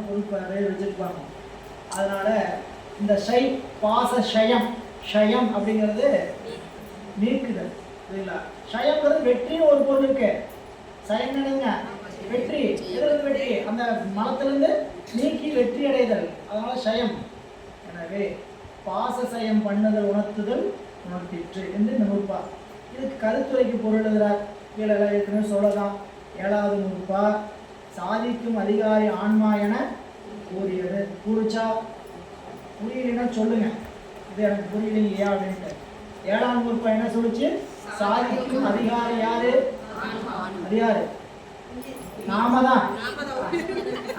பொருட்கள் வச்சிருப்பாங்க. அதனால இந்த ஷை பாச ஷயம், ஷயம் அப்படிங்கிறது நீக்குதல். சரிங்களா? ஷயம்ங்கிறது வெற்றின்னு ஒரு பொருள் இருக்கு. சயம் என்னங்க? வெற்றி. எதிலிருந்து வெற்றி? அந்த மலத்திலிருந்து நீக்கி வெற்றி அடைதல், அதனால ஷயம். எனவே பாச சயம் பண்ணுதல் உணர்த்துதல் உணர்த்திற்று என்று இந்த நூற்பா. இதுக்கு கருத்துரைக்கு பொருள் எழுதுறார். கீழே ஏற்கனவே சொல்லலாம். 7வது நூற்பா சாதிக்கும் அதிகாரி ஆன்மா என கூறியது. கூறிச்சா? புரியலைன்னா சொல்லுங்க, இது எனக்கு புரியலைங்க அப்படின்ட்டு. 7ஆம் நூற்பா என்ன சொல்லுச்சு? சாதிக்கும் அதிகாரி யாரு? அது யாரு? நாம தான்.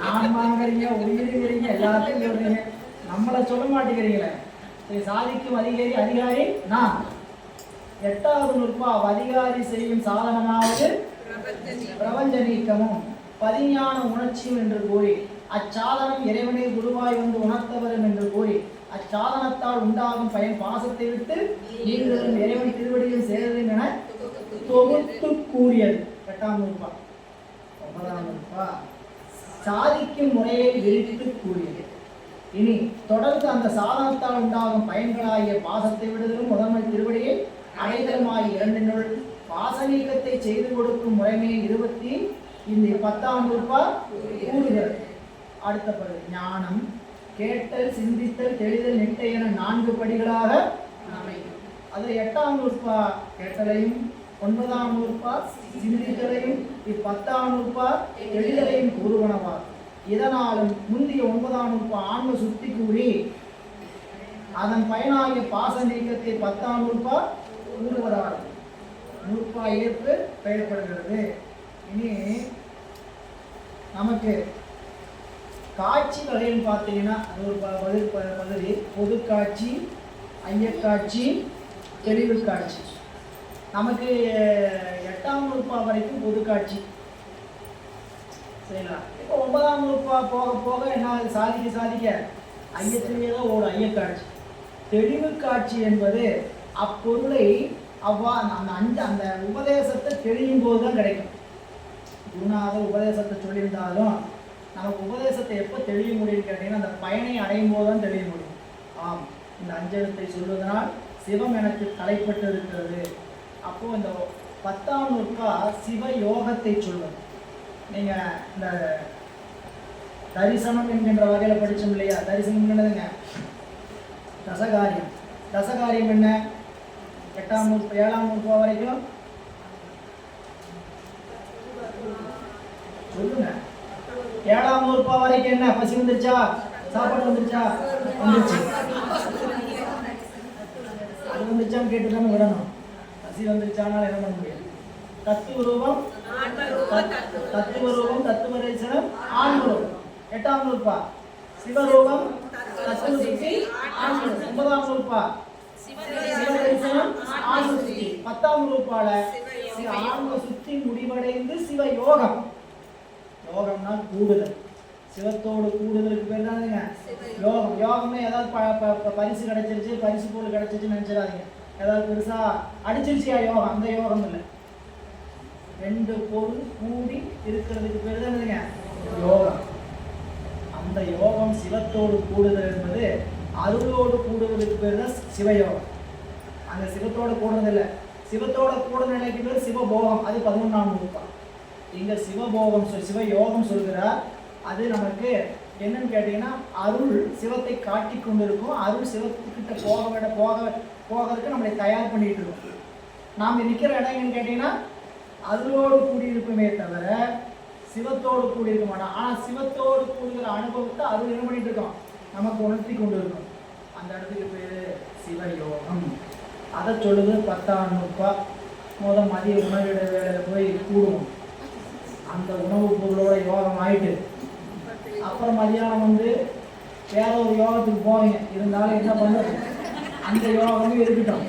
ஆன்மாங்கிறீங்க, உயிருங்கிறீங்க, எல்லாத்தையும் சொல்றீங்க, நம்மளை சொல்ல மாட்டேங்கிறீங்களே. சாதிக்கும் அதிகாரி நாம். 8வது நூற்பா அதிகாரி செய்யும் சாதனமாவது பிரபஞ்ச நீக்கமும் பதிஞான உணர்ச்சியும் என்று கூறி அச்சாதனம் இறைவனை குருவாய் வந்து உணர்த்தவரும் என்று கூறி அச்சாதனத்தால் உண்டாகும் பயன் பாசத்தை விட்டு நீங்களும் இறைவன் திருவடியில் சேரும் என தொகுத்து கூறியது. 8ஆம் நூற்பா. 9ஆம் நூற்பா சாதிக்கும் முறையை விரித்து கூறியது. இனி தொடர்ந்து அந்த சாதனத்தால் உண்டாகும் பயன்களாகிய பாசத்தை விடுதலும் முதன்மை திருவடியை அடைதலுமாகிய 2 பாசநீக்கத்தை செய்து கொடுக்கும் முறைமையை 10ஆம் நூற்பா கூறுகிறது. அடுத்த பகுதி ஞானம் கேட்டல் சிந்தித்தல் தெளிதல் நிட்டை என 4 படிகளாக அதில் 8ஆம் நூற்பா கேட்டலையும் 9ஆம் நூற்பா சிந்தித்தலையும் 10ஆம் நூற்பா தெளிதலையும் கூறுவனவார். இதனாலும் முந்தைய 9ஆம் நூற்பா ஆன்ம சுத்தி கூறி அதன் பயனாகிய பாச நீக்கத்தை 10ஆம் நூற்பா கூறுவதால் நூற்பா ஏற்பு பெயர்படுகிறது. இனி நமக்கு காட்சி வகைன்னு பார்த்தீங்கன்னா அது ஒரு பகுதி. பொது காட்சி, ஐயக்காட்சி, தெளிவு காட்சி. நமக்கு 8ஆம் நூற்பா வரைக்கும் பொது காட்சி சரிங்களா. இப்போ 9ஆம் நூற்பா போக போக என்ன சாதிக்க ஐயத்திலேயே தான் ஒரு ஐயக்காட்சி. தெளிவு காட்சி என்பது அப்பொருளை அந்த உபதேசத்தை தெளியும் போது தான் கிடைக்கும். குருநாதர் உபதேசத்தை சொல்லியிருந்தாலும் நமக்கு உபதேசத்தை எப்போ தெளிய முடியும்னு கேட்டீங்கன்னா அந்த பயனை அடையும் போது தான் தெளிய முடியும். ஆம், இந்த அஞ்செழுத்தை சொல்வதனால் சிவம் எனக்கு தலைப்பட்டு இருக்கிறது. அப்போ இந்த 10ஆம் நூற்பா சிவ யோகத்தை சொல்வது. நீங்கள் இந்த தரிசனம் என்கின்ற வகையில் படித்தோம் இல்லையா? தரிசனம் என்னதுங்க? தசகாரியம். தசகாரியம் என்ன? 8ஆம் நூற்பா 7ஆம் நூற்பா வரைக்கும் சொல்லுங்க. 7ஆம் நூற்பா வரைக்கும் என்ன? பசி வந்துருச்சா? சாப்பாடு வந்துருச்சா? வந்துருச்சு. அது வந்துருச்சான்னு கேட்டுதானே விடணும். பசி வந்துருச்சானால என்ன பண்ண முடியாது? தத்துவ ரூபம் தத்துவ தரிசனம் ஆன்மரூபம். 8ஆம் நூற்பா சிவரூபம் தத்துவ சுத்தி ஆன்மரூபம். 9ஆம் நூற்பா சிவதரிசனம் ஆன்ம சுத்தி. 10ஆம் நூற்பால ஆன்ம சுத்தி முடிவடைந்து சிவ யோகம். யோகம்னா கூடுதல், சிவத்தோடு கூடுதலுக்கு பேர் தானுங்க யோகம். யோகமே ஏதாவது பரிசு கிடைச்சிருச்சு, பரிசு பொருள் கிடைச்சிருச்சுன்னு நினைச்சிடாதீங்க. ஏதாவது பெருசா அடிச்சிருச்சியா யோகம், அந்த யோகம் இல்லை. 2 பொருள் கூடி இருக்கிறதுக்கு பேர் தானுங்க யோகம். அந்த யோகம் சிவத்தோடு கூடுதல் என்பது அருளோடு கூடுவதற்கு பேர் தான் சிவயோகம். அந்த சிவத்தோடு கூடுறது இல்லை, சிவத்தோட கூட நிலைக்கு பேர் சிவபோகம். அது 11ஆம் நூற்பா. இங்க சிவபோகம் சிவயோகம் சொல்கிறார். அது நமக்கு என்னன்னு கேட்டீங்கன்னா அருள் சிவத்தை காட்டி கொண்டு இருக்கும். அருள் சிவத்துக்கிட்ட போகிறதுக்கு நம்மளை தயார் பண்ணிட்டு இருக்கோம். நாம் நிற்கிற இடம் என்னன்னு கேட்டீங்கன்னா அருளோடு கூடியிருக்குமே தவிர சிவத்தோடு கூடியிருக்க மாட்டோம். ஆனால் சிவத்தோடு கூடுகிற அனுபவத்தை அருள் என்ன பண்ணிட்டு இருக்கோம்? நமக்கு உணர்த்தி கொண்டு இருக்கும். அந்த இடத்துக்கு பேர் சிவயோகம். அதை சொல்லுது 10ஆம் நூற்பா. மதிய உணவிட வேலையில் போய் கூடுவோம். அந்த உணவு பொருளோட யோகம் ஆயிட்டு அப்புறம் மதியானம் வேற ஒரு யோகத்துக்கு போவீங்க. இருந்தாலும் என்ன பண்ணுறது, அந்த யோகமும் இருக்கட்டும்.